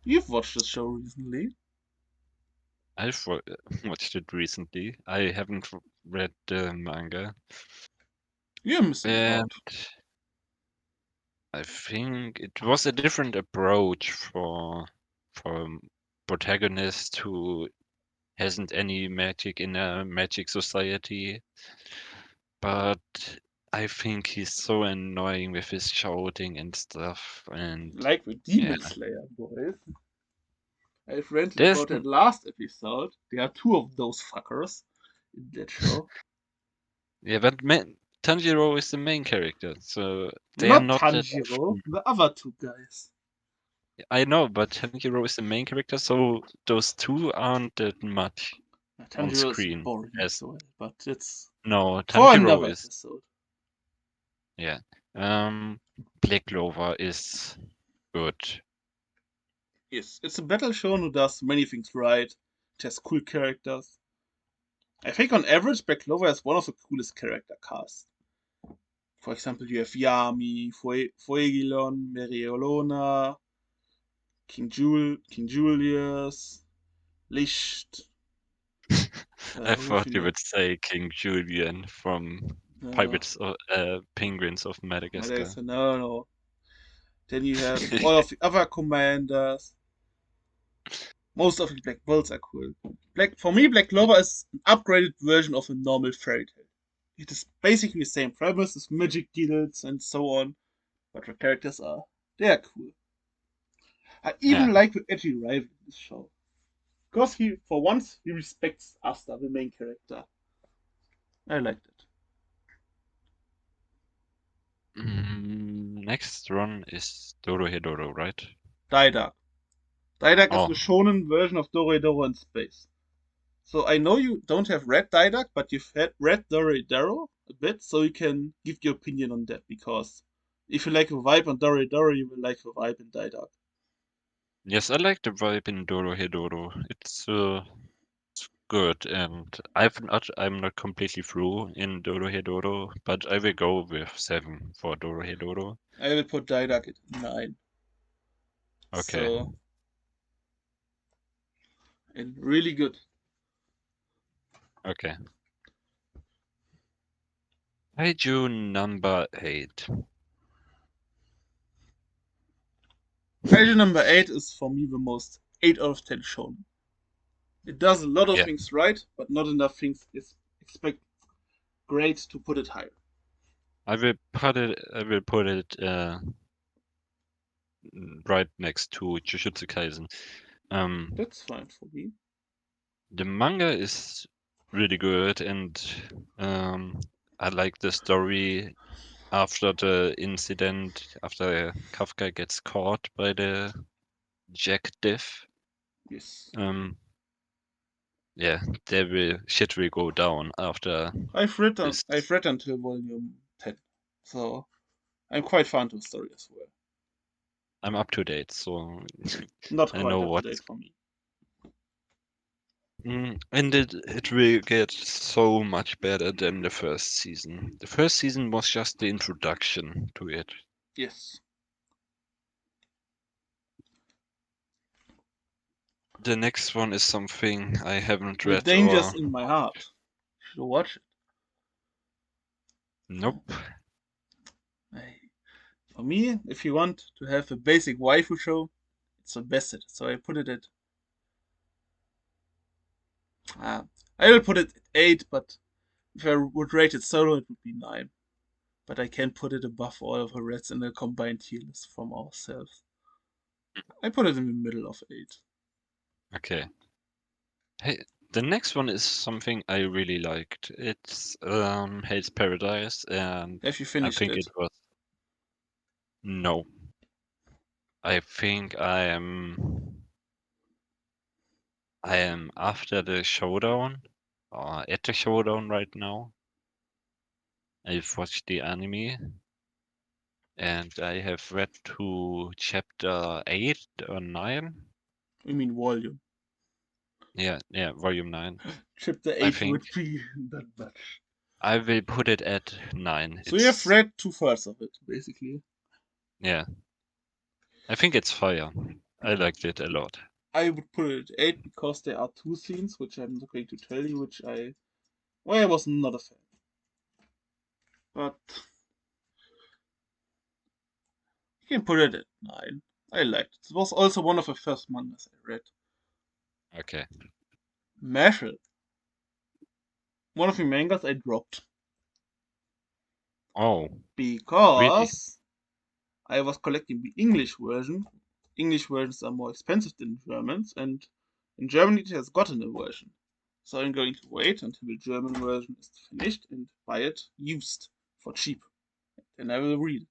You've watched this show recently. I've watched it recently. I haven't read the manga, You're missing and out. I think it was a different approach for a protagonist who hasn't any magic in a magic society. but I think he's so annoying with his shouting and stuff, and Like with yeah. Demon Slayer, boys. I've ranted There's about that last episode. There are two of those fuckers in that show. yeah, but Tanjiro is the main character, so they are Not not that Tanjiro, often. the other two guys. I know, but Tanjiro is the main character, so those two aren't that much on Tanjiro is screen boring as as well, but it's no, for Tanjiro another is episode. yeah. Black Clover is good. Yes, it's a battle show who does many things right. It has cool characters. I think on average, Black Clover has one of the coolest character casts. For example, you have Yami, Fuegilon, Meriolona, King Julius, Licht. I Who have thought you you know? would say King Julian from No, Pirates of Penguins of Madagascar. Madagascar, no. Then you have all of the other commanders. Most of the Black Bulls are cool. For me, Black Clover is an upgraded version of a normal fairy tale. It is basically the same premise, with magic deals and so on, but the characters they are cool. I Yeah. even like the edgy rival in this show. Because for once, he respects Asta, the main character. I liked it. Next one is Dorohedoro, right? Didak. Didak is Oh, the shonen version of Doro in space. So I know you don't have read Didak, but you've read Doro a bit, so you can give your opinion on that. Because if you like the vibe on Doro, you will like the vibe in Didak. yes, I like the vibe in Dorohedoro. It's good, and I'm not completely through in Dorohedoro, but I will go with 7 for Dorohedoro. I will put Didak at 9. Okay, So, and really good. okay. Kaiju number 8. Kaiju number 8 is for me the most 8 out of 10 shonen. It does a lot of Yeah, things right, but not enough things is expect great to put it higher. I will put it right next to Jujutsu Kaisen. Um, That's fine for me. the manga is really good, and um, I like the story after the incident, after Kafka gets caught by the Jack Diff. Yes. Um, yeah, shit will go down after this. I've read until volume 10. So I'm quite fond of the story as well. I'm up to date, so Not I know quite up to what's. date for me. And it will get so much better than the first season. The first season was just the introduction to it. Yes. The next one is something I haven't The read or Dangers in My Heart. You should watch it. nope. For me, if you want to have a basic waifu show, it's the best. So I put it at. Uh, I will put it at 8, but if I would rate it solo, it would be 9. But I can't put it above all of the rest in a combined tier list from ourselves. I put it in the middle of 8. Okay. Hey, the next one is something I really liked. It's Hell's Paradise, and Have you I finished think it it? was no. I think I am after the showdown or at the showdown right now. I've watched the anime and I have read to chapter 8 or 9. I mean, volume. Yeah, volume 9. Chapter I 8 think would be that much. I will put it at 9. So you have It's read 2/3 of it, basically. yeah. I think it's fire. I liked it a lot. I would put it at 8 because there are two scenes, which I'm not going to tell you, why I was not a fan. But you can put it at 9. I liked it. It was also one of the first mangas I read. Okay. Marshall. One of the mangas I dropped. Oh, really? because I was collecting the English version. English versions are more expensive than Germans, and in Germany it has gotten a version. So I'm going to wait until the German version is finished and buy it used for cheap. Then I will read it.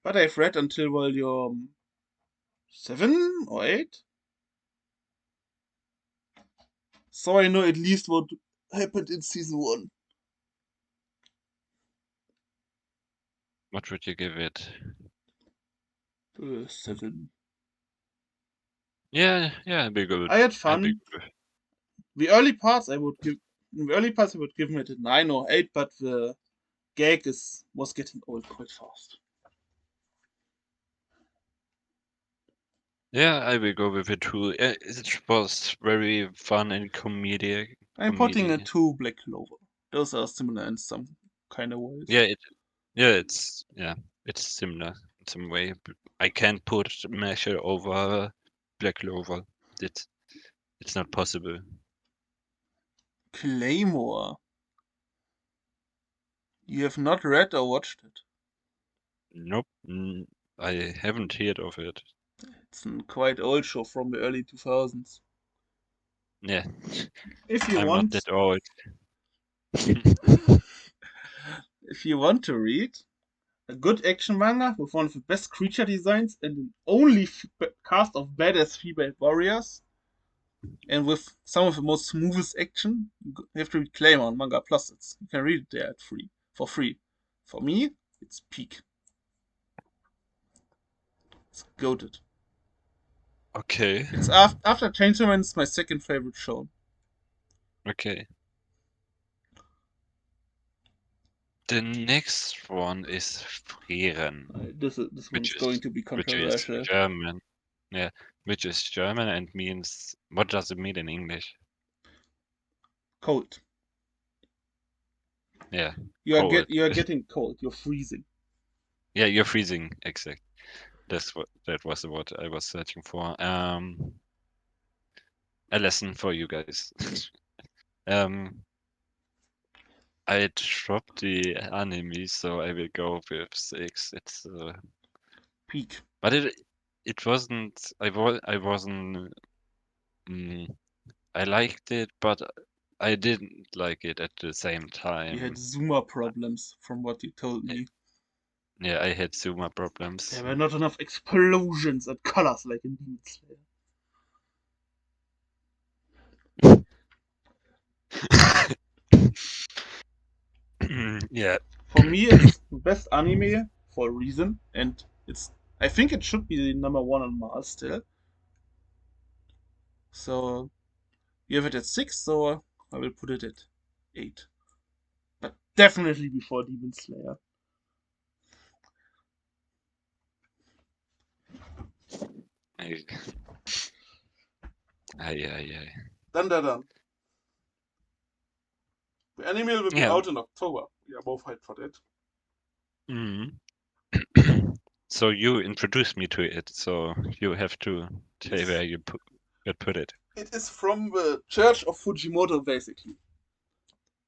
But I've read until volume 7 or 8. So I know at least what happened in season 1. What would you give it? 7. Yeah, I'd be good. I had I'd be fun. good. The early parts I would give it a 9 or 8, but the gag was getting old quite fast. Yeah, I will go with it too. It was very fun and comedic. I'm putting a 2 Black Clover. Those are similar in some kind of ways. Yeah, it's similar in some way. I can't put measure over Black Clover. It's not possible. Claymore. You have not read or watched it. Nope, I haven't heard of it. It's a quite old show from the early 2000s. Yeah, If you I'm not want, that old. if you want to read a good action manga with one of the best creature designs and an only cast of badass female warriors, and with some of the most smoothest action, you have to read Claymore on Manga Plus. You can read it there for free. For me, it's peak. It's goated. Okay, It's after Chainsaw Man. It's my second favorite show. okay. The next one is Frieren, This one is going to be which is controversial. German. Yeah, which is German and means, what does it mean in English? Cold. Yeah, You are cold. getting cold. You're freezing. Yeah, you're freezing. Exact. That was what I was searching for. A lesson for you guys. um, I dropped the anime, so I will go with 6. It's Peak. but it wasn't. I wasn't. Mm, I liked it, but I didn't like it at the same You had time. Zuma problems, from what you told Y- me. Yeah, I had Zuma There problems. were not enough explosions and colors like in Demon Slayer. Yeah. For me, it's the best anime for a reason, and it's. I think it should be the number 1 on Mars still. So you have it at 6, so I will put it at 8. But definitely before Demon Slayer. I, I. Dun. The anime will be Yeah. out in October. We are both hyped for that. Mm. So you introduced me to it, so you have to say Yes. where you put it. It is from the Church of Fujimoto, basically.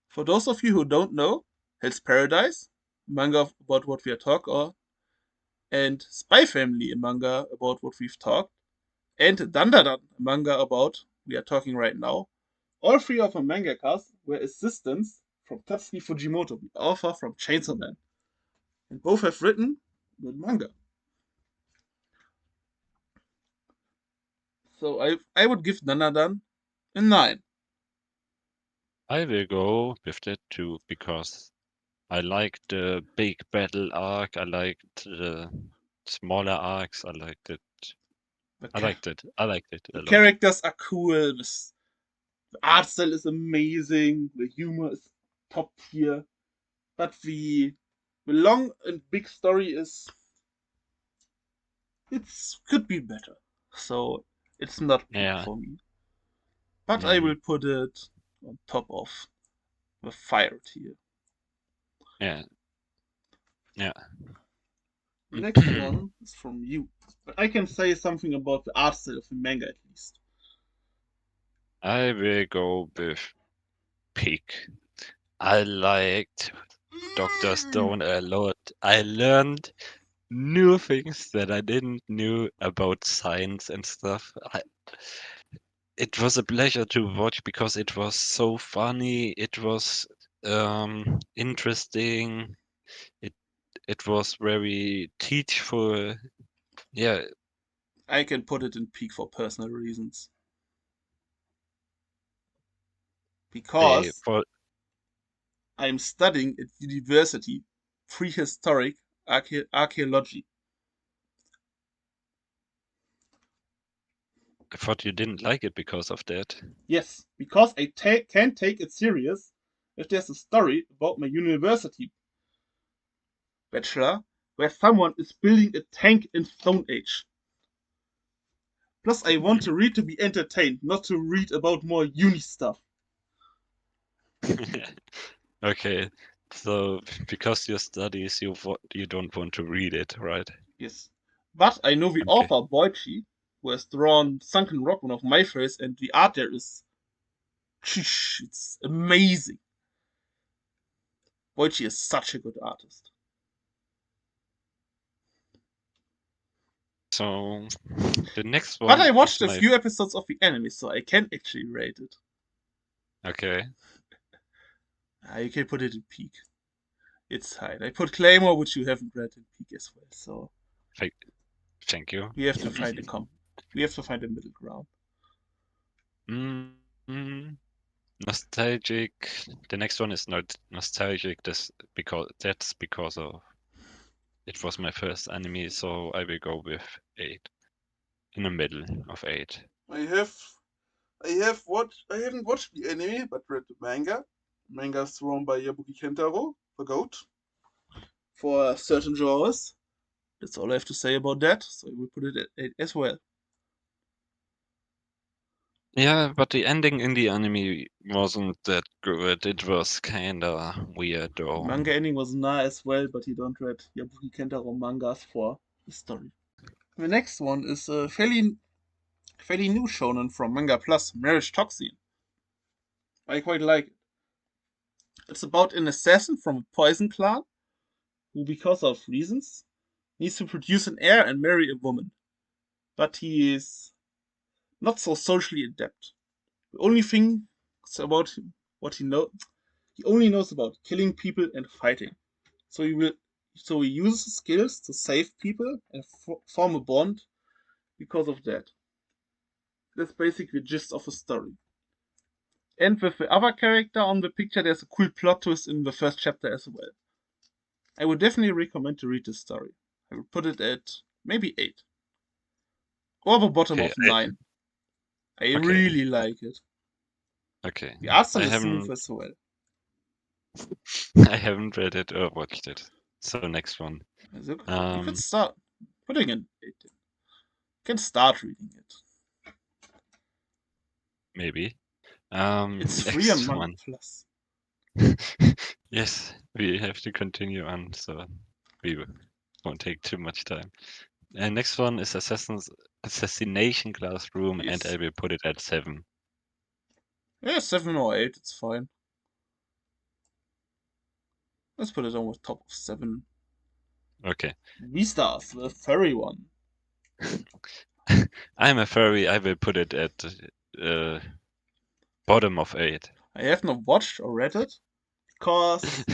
For those of you who don't know, Hell's Paradise, manga about what we are talking, and Spy Family, a manga about what we've talked, and Dandadan, a manga about we are talking right now. All three of the mangakas were assistants from Tatsuki Fujimoto, the author from Chainsaw Man, and both have written good manga. So I would give Dandadan a 9. I will go with that too because I like the big battle arc. I liked the smaller arcs. The, I liked it. I liked it the a lot. characters are cool, the art style is amazing, the humor is top tier, but the long and big story is it's could be better. So it's not peak Yeah. for me. But I will Mm, put it on top of the fire tier. yeah. Yeah. The next one is from you. But I can say something about the art style of the manga at least. I will go with peak. I liked Dr. Stone a lot. I learned new things that I didn't knew about science and stuff. It was a pleasure to watch because it was so funny. It was interesting. It it was very teachful. Yeah, I can put it in peak for personal reasons. they Because for I'm studying at university prehistoric archaeology. I thought you didn't like it because of that. Yes, because I can take it serious if there's a story about my university bachelor where someone is building a tank in Stone Age. Plus, I want to read to be entertained, not to read about more uni stuff. Okay, so because your studies, you don't want to read it, right? Yes. But I know the Okay. author Boichi, who has drawn Sunken Rock, one of my favorites, and the art there is. It's amazing. Boichi is such a good artist. So the next But one I is watched a my few episodes of the anime, so I can actually rate it. okay. You can put it in peak. It's high. I put Claymore, which you haven't read in peak as well. So Thank, thank you. we have to find a we have to find a middle ground. mm, Nostalgic. The next one is not nostalgic. That's because of it was my first anime, so I will go with 8 in the middle of 8. I have I haven't watched the anime, but read the manga. Manga is drawn by Yabuki Kentaro, the goat, for certain genres. That's all I have to say about that. So we put it at 8 as well. Yeah, but the ending in the anime wasn't that good. It was kinda weird The though. manga ending was nah as well, but you don't read Yabuki Kentaro mangas for the story. The next one is a fairly new shonen from Manga Plus, Marriage Toxin. I quite like it. It's about an assassin from a poison clan who, because of reasons, needs to produce an heir and marry a woman. But he is not so socially adept. The only thing about him, what he only knows about killing people and fighting. So he uses his skills to save people and form a bond because of that. That's basically the gist of the story. And with the other character on the picture, there's a cool plot twist in the first chapter as well. I would definitely recommend to read this story. I would put it at maybe 8 or the bottom Okay, of 9. I okay, really like it. okay. The art I style is smooth haven't as well. I haven't read it or watched it. So next one. So you could Um, start putting in 8. You can start reading it. maybe. It's free on Next Manga one. Plus. Yes, we have to continue on, so we won't take too much time. Next one is Assassination Classroom, and I Yes. will put it at 7. Yeah, 7 or 8, it's fine. Let's put it on the top of 7. Okay. V-Stars, the furry one. I'm a furry. I will put it at uh, bottom of 8. I have not watched or read it because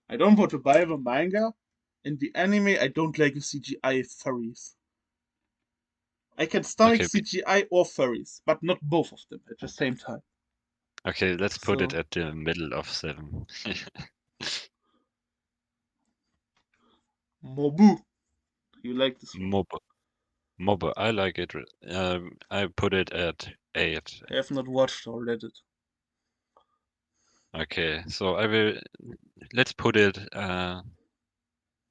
I don't want to buy the manga. In the anime, I don't like the CGI furries. I can stomach Okay, CGI or furries, but not both of them at the same time. okay, let's put it So, at the middle of 7. Mobu, you like this one? Mob, Mob, I like it. I put it at 8. I have not watched or read it. Okay, so let's put it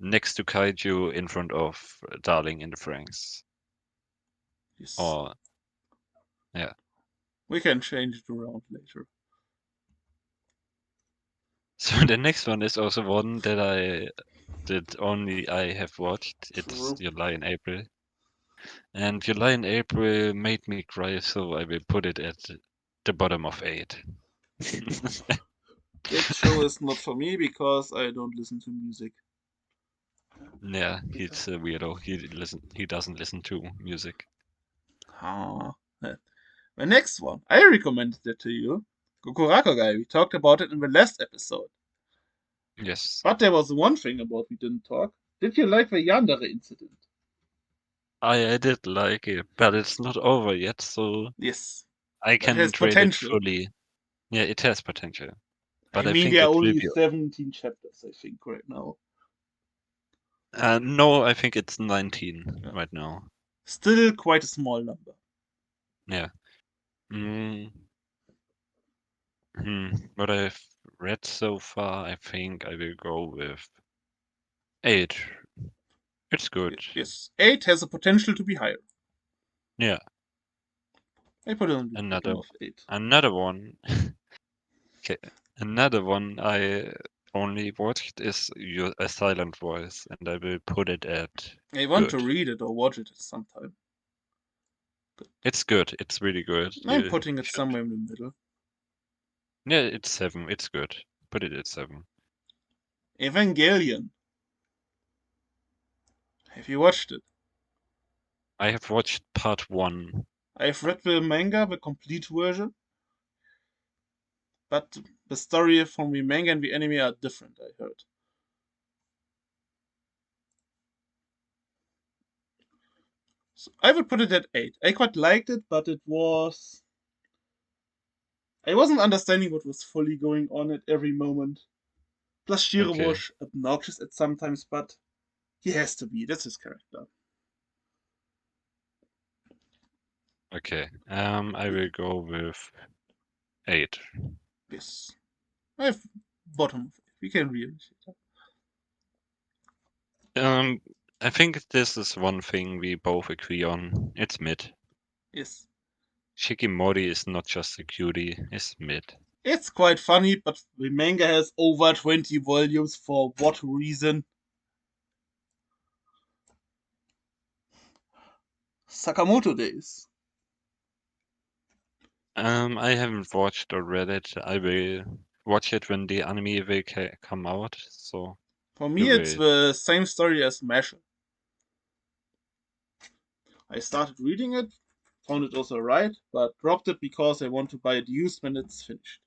next to Kaiju in front of Darling in the Franxx. Yes, Or, yeah. we can change it around later. So the next one is also one that only I have watched. It's True. July and April. And July and April made me cry, so I will put it at the bottom of 8. That show is not for me because I don't listen to music. Yeah, he's a weirdo. He doesn't listen to music. Ah. My next one, I recommended it to you. Gokurako Guy. We talked about it in the last episode. Yes. But there was one thing about we didn't talk. Did you like the Yandere incident? I did like it, but it's not over yet, so Yes. I But it has can't rate it potential. fully. Yeah, it has potential, I but I mean, think there are it will only be. 17 chapters, I think, right now. No, I think it's 19 Yeah. right now. Still quite a small number. Yeah. What I've read so far, I think I will go with 8. It's good. Yes. 8 has a potential to be higher. Yeah. I put it on the Another bottom of 8. another one. Okay. Another one I only watched is A Silent Voice, and I will put it at I want to good. read it or watch it sometime. It's good. It's really good. I'm You putting it should. somewhere in the middle. Yeah, it's 7. It's good. Put it at 7. Evangelion. Have you watched it? I have watched part 1. I've read the manga, the complete version, but the story from the manga and the anime are different, I heard. So I would put it at 8. I quite liked it, but it was. I wasn't understanding what was fully going on at every moment. Plus, Shiro Okay. was obnoxious at sometimes, but he has to be. That's his character. Okay. I will go with 8. Yes. I have bottom of 8. We can rearrange it. Um, I think this is one thing we both agree on. It's mid. Yes. Shikimori is not just a cutie, it's mid. It's quite funny, but the manga has over 20 volumes. For what reason? Sakamoto Days. I haven't watched or read it. I will watch it when the anime will come out, so For you me, it's will. the same story as Mashle. I started reading it, found it also right, but dropped it because I want to buy it used when it's finished.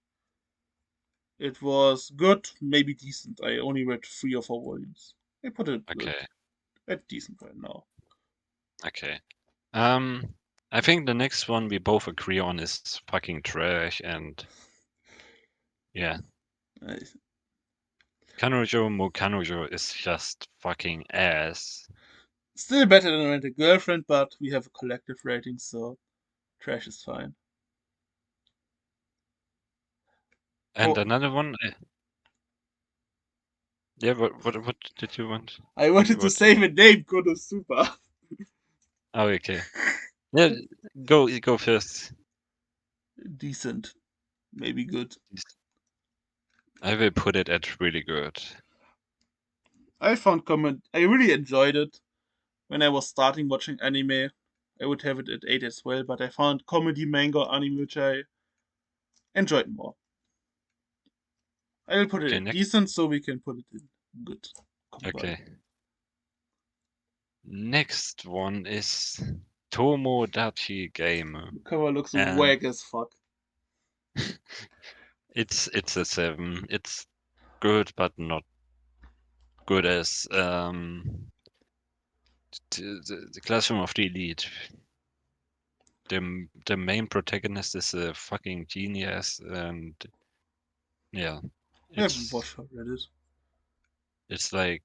It was good, maybe decent. I only read 3 or 4 volumes. I put it good. Okay, At decent right now. okay. Um, I think the next one we both agree on is fucking trash, and yeah, I, Kanojo Mo Kanojo is just fucking ass. Still better than Rent a Girlfriend, but we have a collective rating, so trash is fine. And Oh, another one, yeah. What did you want? I What wanted to what? say the name Konosuba. Oh, okay. Yeah, go first. Decent. Maybe good. I will put it at really good. I found comment. I really enjoyed it. When I was starting watching anime, I would have it at 8 as well, but I found comedy manga anime which I enjoyed more. I will put it Okay, at next. decent so we can put it in good combined. Okay. Next one is Tomodachi Game, The cover looks and wag as fuck. it's a 7. It's good, but not good as the Classroom of the Elite. The main protagonist is a fucking genius, and yeah, I haven't it's watched or read it. it's like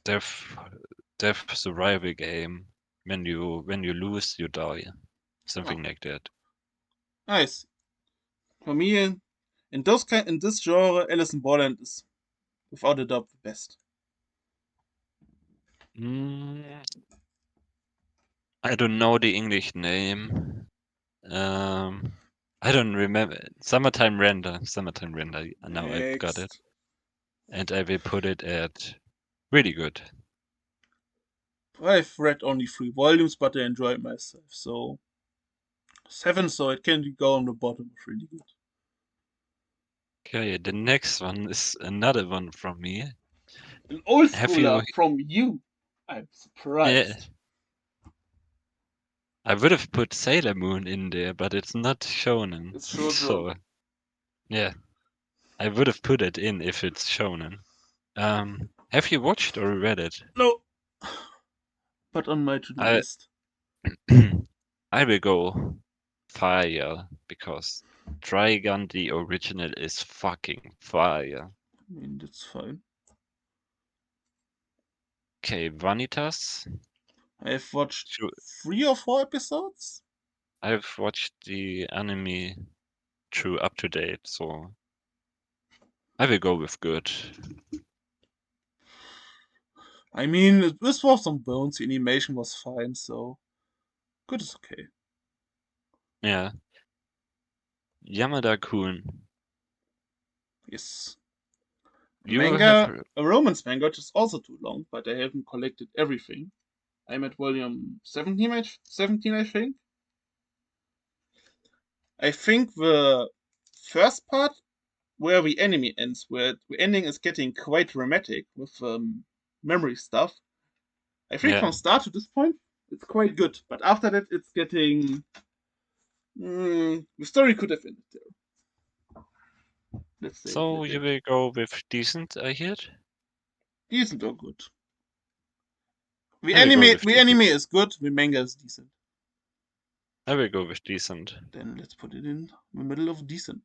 death death survival game. When you lose, you die, Oh, something like that. nice. For me, in this genre, Alice in Borderland is without a doubt the best. Mm, I don't know the English name. Um, I don't remember. Summertime Render. Summertime Render. Now I've got it, Next. and I will put it at really good. I've read only 3 volumes, but I enjoyed myself. So 7, so it can go on the bottom of really good. Okay, the next one is another one from me. An old Have you? schooler from you. I'm Yeah, surprised. I would have put Sailor Moon in there, but it's not shonen. It's shoujo. So yeah, I would have put it in if it's shonen. Have you watched or read it? No, but on my to-do I list. I will go fire because Trigun the original is fucking fire. I mean, that's fine. Okay, Vanitas. I've watched Sure. 3 or 4 episodes. I've watched the anime through up to date, so I will go with good. I mean, this was some bones. The animation was fine, so good is okay. Yeah. Yamada-kun. Yes. A You have manga, a romance manga, which is also too long, but I haven't collected everything. I'm at volume 17, 17, I think. I think the first part, where the anime ends, where the ending is getting quite dramatic with memory stuff. I think yeah. from start to this point, it's quite good, but after that, it's getting. The story could have ended there. Let's say it So that you way. will go with decent, I hear. Decent or good. The I will go anime, with the anime decent. is good. The manga is decent. I will go with decent. Then let's put it in the middle of decent.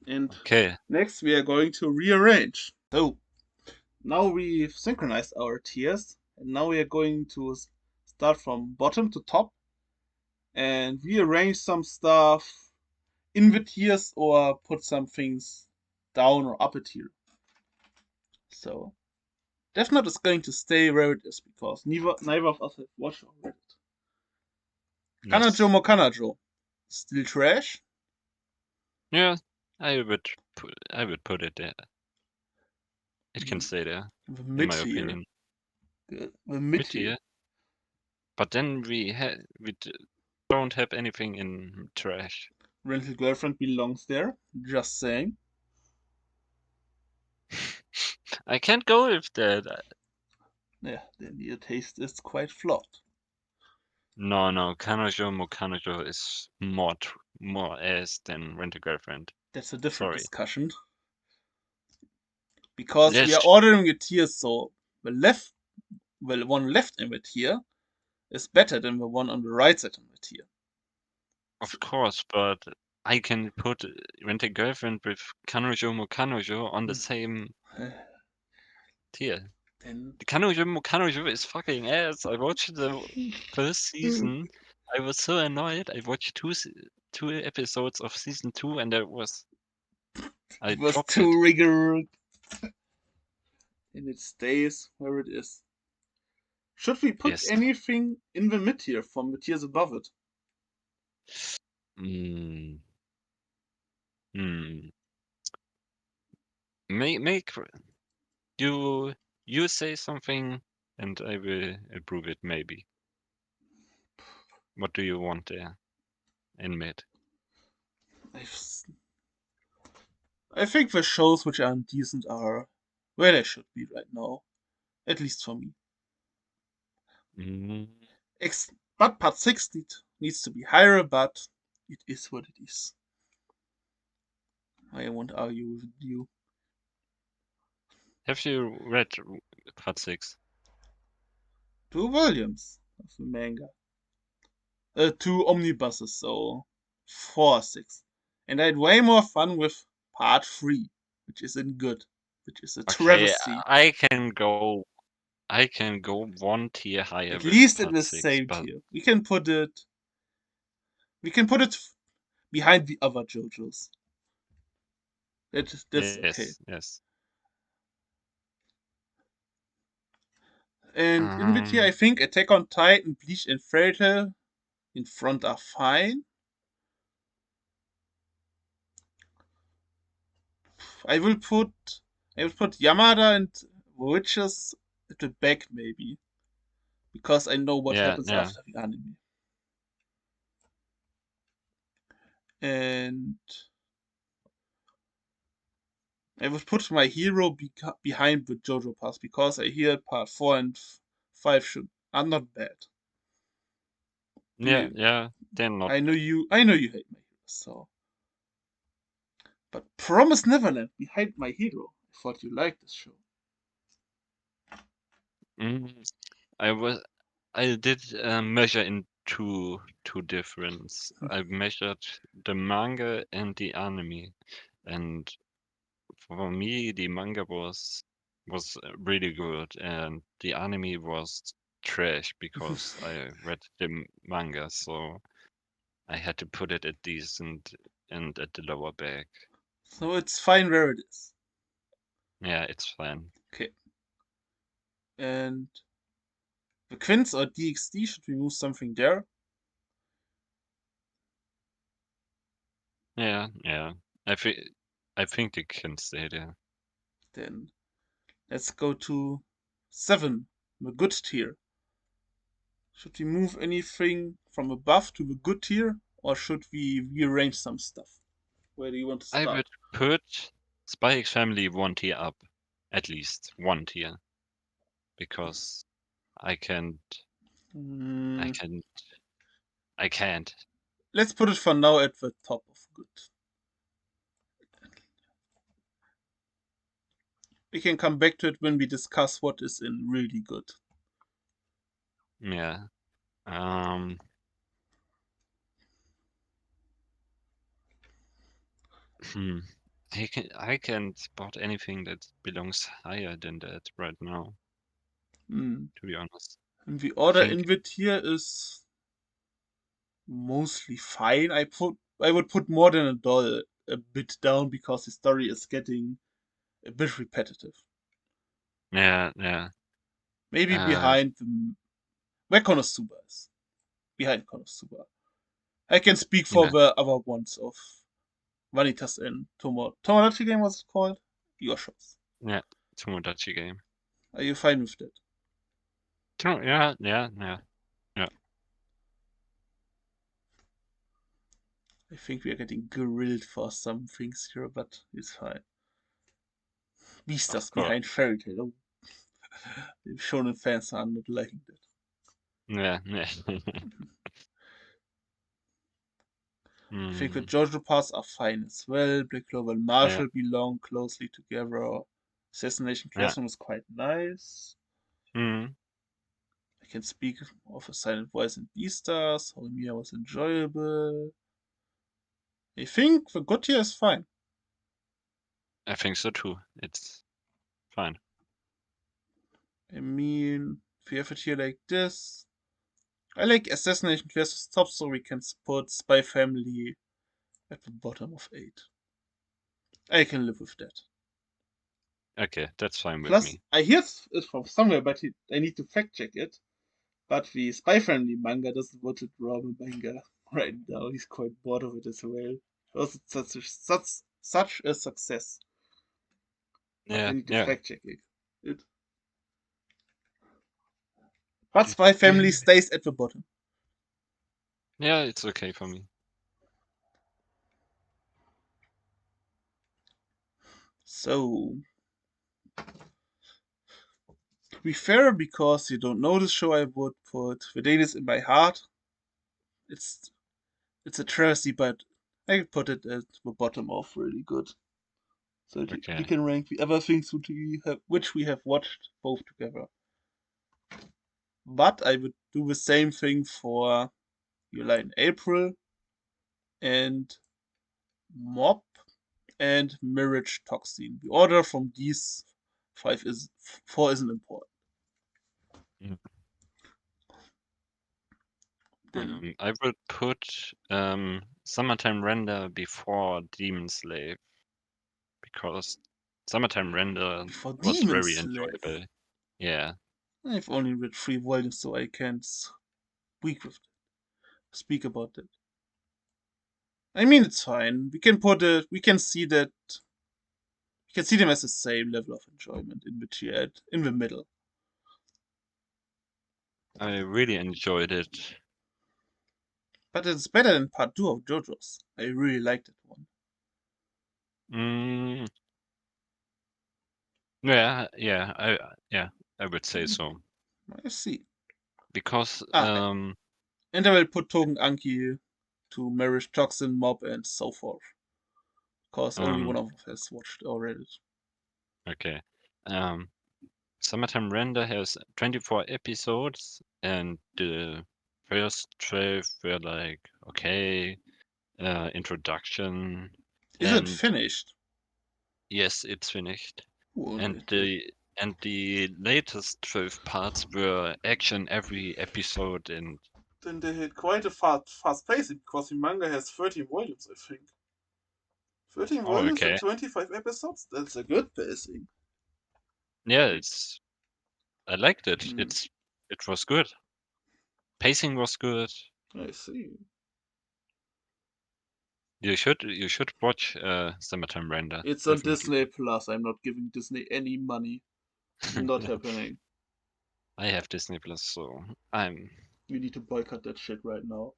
And Okay. next we are going to rearrange. So now we've synchronized our tiers, and now we are going to start from bottom to top and rearrange some stuff in the tiers or put some things down or up a tier. So Death Note is going to stay where it is because neither of us have watched or read it. Kanajo Yes. mo Kanajo. Still trash. Yeah. I would put it there. It can stay there, The in mid my tier. opinion. The mid Mid tier. tier. But then we don't have anything in trash. Rental Girlfriend belongs there. Just saying. I can't go with that. Yeah, then your taste is quite flawed. No. Kanojo mo Kanojo is more ass than Rent a Girlfriend. That's a different Sorry. discussion. Because we are Let's ordering the tiers, so the one left in the tier is better than the one on the right side of the tier. So, Of course, but I can put Rent a Girlfriend with Kanojo mo Kanojo on the same tier. then The Kanojo mo Kanojo is fucking ass. I watched the first it season. I was so annoyed. I watched two episodes of season 2 and I was dropped it. too rigorous, and it stays where it is. Should we put Yes. anything in the mid tier from the tiers above it? Mm, hmm. Make you you say something and I will approve it maybe. What do you want there in mid? I think the shows which aren't decent are where they should be right now, at least for me. Mm, But part 6 needs to be higher, but it is what it is. I won't argue with you. have you read part 6? 2 volumes of the manga. 2 omnibuses, so 4 or 6. And I had way more fun with part 3, which isn't good, which is a Okay, travesty. I can go one tier higher At with least in part the 6, same but tier. We can put it behind the other JoJo's. That's okay. yes. And in the tier, I Um, think Attack on Titan, Bleach, and Fairy Tail in front are fine. I will put Yamada and Witches at the back maybe because I know what happens yeah. after the anime. And I would put my hero behind the JoJo parts because I hear part 4 and 5 are not bad. Yeah, yeah, they're not. I know you hate my hero, so. But Promise Neverland behind my hero. I thought you liked this show. Mm, I did measure in two difference. I measured the manga and the anime, and for me the manga was really good, and the anime was trash because I read the manga, so I had to put it at decent and at the lower back. So it's fine where it is. Yeah, it's fine. Okay. And the Quints or DXD, should we move something there? Yeah, yeah. I think they can stay there. Then let's go to 7, the good tier. Should we move anything from above to the good tier, or should we rearrange some stuff? Where do you want to I would start? put Spy X Family one tier up, at least one tier, because I can't, I Mm, can, I can't. let's put it for now at the top of good. We can come back to it when we discuss what is in really good. Yeah. Um. Hmm. I can't spot anything that belongs higher than that right now. Mm. To be honest, And the I order think. in the tier is mostly fine. I would put more than a doll a bit down because the story is getting a bit repetitive. Yeah, yeah. Maybe Uh, behind where Konosuba is. Behind Konosuba. I can speak for yeah, the other ones of Vanitas and Tomodachi game was it called? Your shows. yeah. Tomodachi game. Are you fine with that? Yeah, yeah, yeah, yeah. I think we are getting grilled for some things here, but it's fine. Of Beastars course. behind Fairy Tail. The Shonen fans are not liking that. Yeah, yeah. I think the Hmm. JoJo parts are fine as well. Black Clover and Yeah, Marshall belong closely together. Assassination yeah. Classroom is quite nice. Hmm. I can speak of a silent voice in Beastars. Horimiya was enjoyable. I think the good tier is fine. I think so too. It's fine. I mean, if you have a tier like this, I like Assassination Classroom's top, so we can put Spy Family at the bottom of 8. I can live with that. Okay, that's fine with Plus, me. I hear it from somewhere, but I need to fact check it. But the Spy Family manga doesn't want to draw the manga right now. He's quite bored of it as well. Because it's such a success. But I Yeah, need to yeah. fact check it. But Spy Family stays at the bottom. Yeah, it's okay for me. So, to be fair, because you don't know this show, I would put The Dailies in My Heart. It's it's a travesty, but I put it at the bottom of really good. So we Okay. can rank the other things which we have watched both together. But I would do the same thing for July and April and Mob and Marriage Toxin. The order from these five is four isn't important. Mm. Then I would put Summertime Render before Demon Slave because Summertime Render before was Demon very Slave. enjoyable. Yeah. I've only read 3 volumes, so I can't speak about it. I mean, it's fine. We can put it. We can see that. We can see them as the same level of enjoyment in in the middle. I really enjoyed it. But it's better than part 2 of JoJo's. I really liked that one. Mm, Yeah, I would say so. I see. Because And I will put Togen Anki to Marriage Toxin Mob and so forth. Because only one of us has watched or read it. okay. Um Summertime Render has 24 episodes, and the first 12 were like, okay, introduction, Is it and finished? yes, it's finished. Oh, And the latest 12 parts were action every episode, and then they had quite a fast pacing because the manga has 13 volumes, I think. 13 oh, volumes and okay. 25 episodes? That's a good pacing. Yeah, I liked it. Hmm, It was good. Pacing was good. I see. You should watch Summertime Render, It's on definitely. Disney Plus. I'm not giving Disney any money. Not happening. I have Disney Plus, so I'm We need to boycott that shit right now.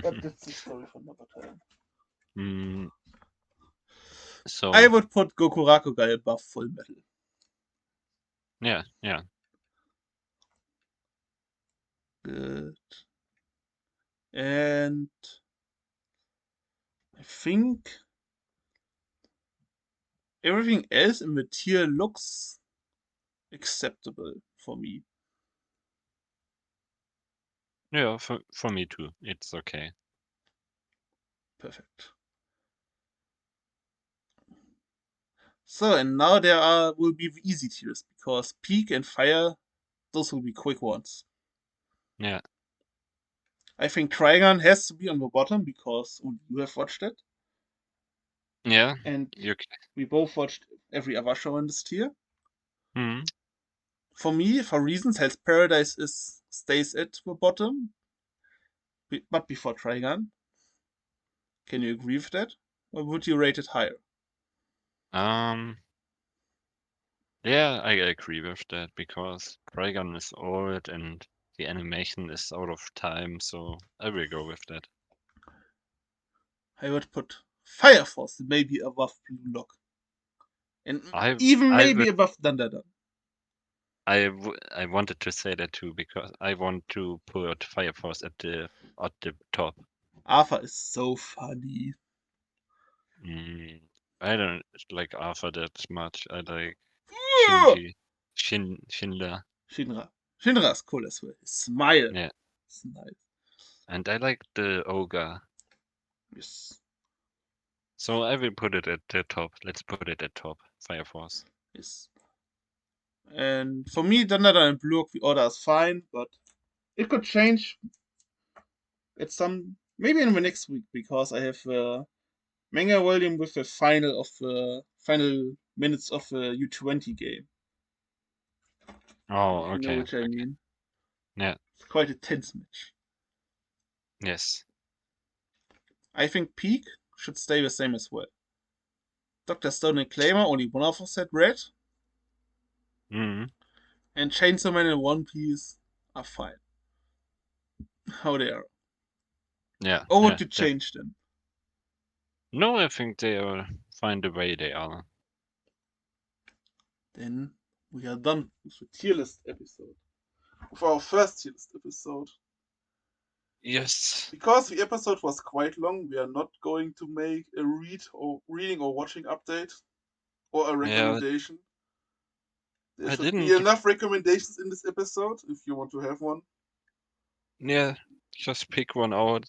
But that's the story for another time. mm, I so would put Goku Rakugai above Full Metal. yeah. Good. And I think everything else in the tier looks acceptable for me. Yeah, for me too. It's okay. Perfect. So, and now will be the easy tiers because Peak and Fire, those will be quick ones. Yeah, I think Trigon has to be on the bottom because only you have watched it, yeah. and You we both watched every other show in this tier. mm, For me, for reasons, Hell's Paradise stays at the bottom, but before Trigon. Can you agree with that, or would you rate it higher? um yeah, I agree with that because Dragon is old and the animation is out of time, so I will go with that. I would put Fire Force maybe above Blue Lock, and I even I maybe would above Dandadan. I wanted to say that too because I want to put Fire Force at the top. Arthur is so funny. Mm, I don't like Arthur that much. I like Ugh! Shinji, Shinra. Shinra. Shinra is cool as well. His smile Yeah, is nice. and I like the ogre. Yes. So I will put it at the top. Let's put it at top. Fire Force. Yes. And for me, Dandadan and Blue Lock, the order is fine, but it could change at some maybe in the next week because I have manga volume with the final minutes of the U20 game. Oh, If you know okay. which I Okay. mean. Yeah. It's quite a tense match. Yes. I think Peak should stay the same as well. Dr. Stone and Claymore, only one of us had read, Mm. and Chainsaw Man and One Piece are fine. How they are. Yeah. Or would Yeah. you change them? No, I think they'll find the way they are. Then we are done with the tier list episode. With our first tier list episode. Yes. Because the episode was quite long, we are not going to make a reading or watching update or a Yeah. recommendation. There I should be didn't. enough recommendations in this episode if you want to have one. Yeah. Just pick one out.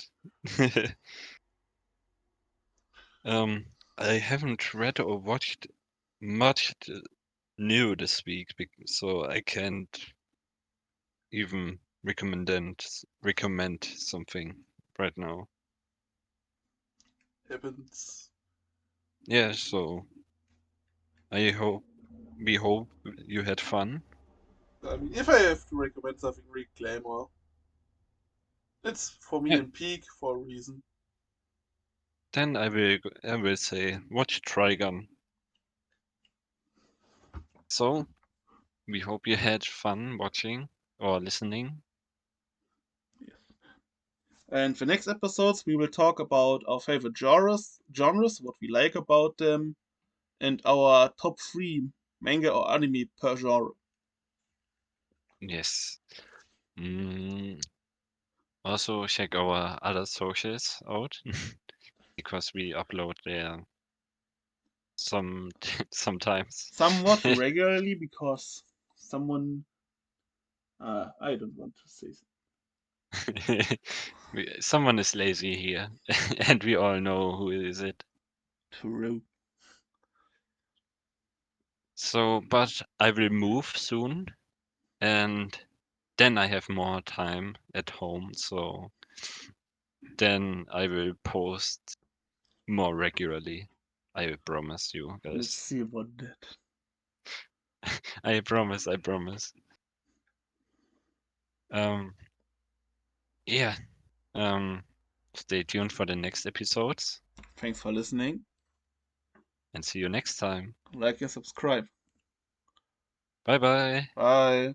um, I haven't read or watched much new this week, so I can't even recommend something right now. Happens. Yeah. So I hope we hope you had fun. I mean, if I have to recommend something, Reclaimer. It's for me Yeah. in peak for a reason. Then I will say watch Trigun. So we hope you had fun watching or listening. Yes. And the next episodes, we will talk about our favorite genres, what we like about them, and our top three Manga or anime per genre. Yes. Also check our other socials out because we upload there sometimes. Somewhat regularly because someone. I don't want to say Someone is lazy here, and we all know who is it. true. So, but I will move soon, and then I have more time at home. So then I will post more regularly. I promise you Let's guys. see about that. I promise. I promise. Um, yeah. Um, stay tuned for the next episodes, Thanks for listening. and see you next time. Like and subscribe. Bye bye. Bye.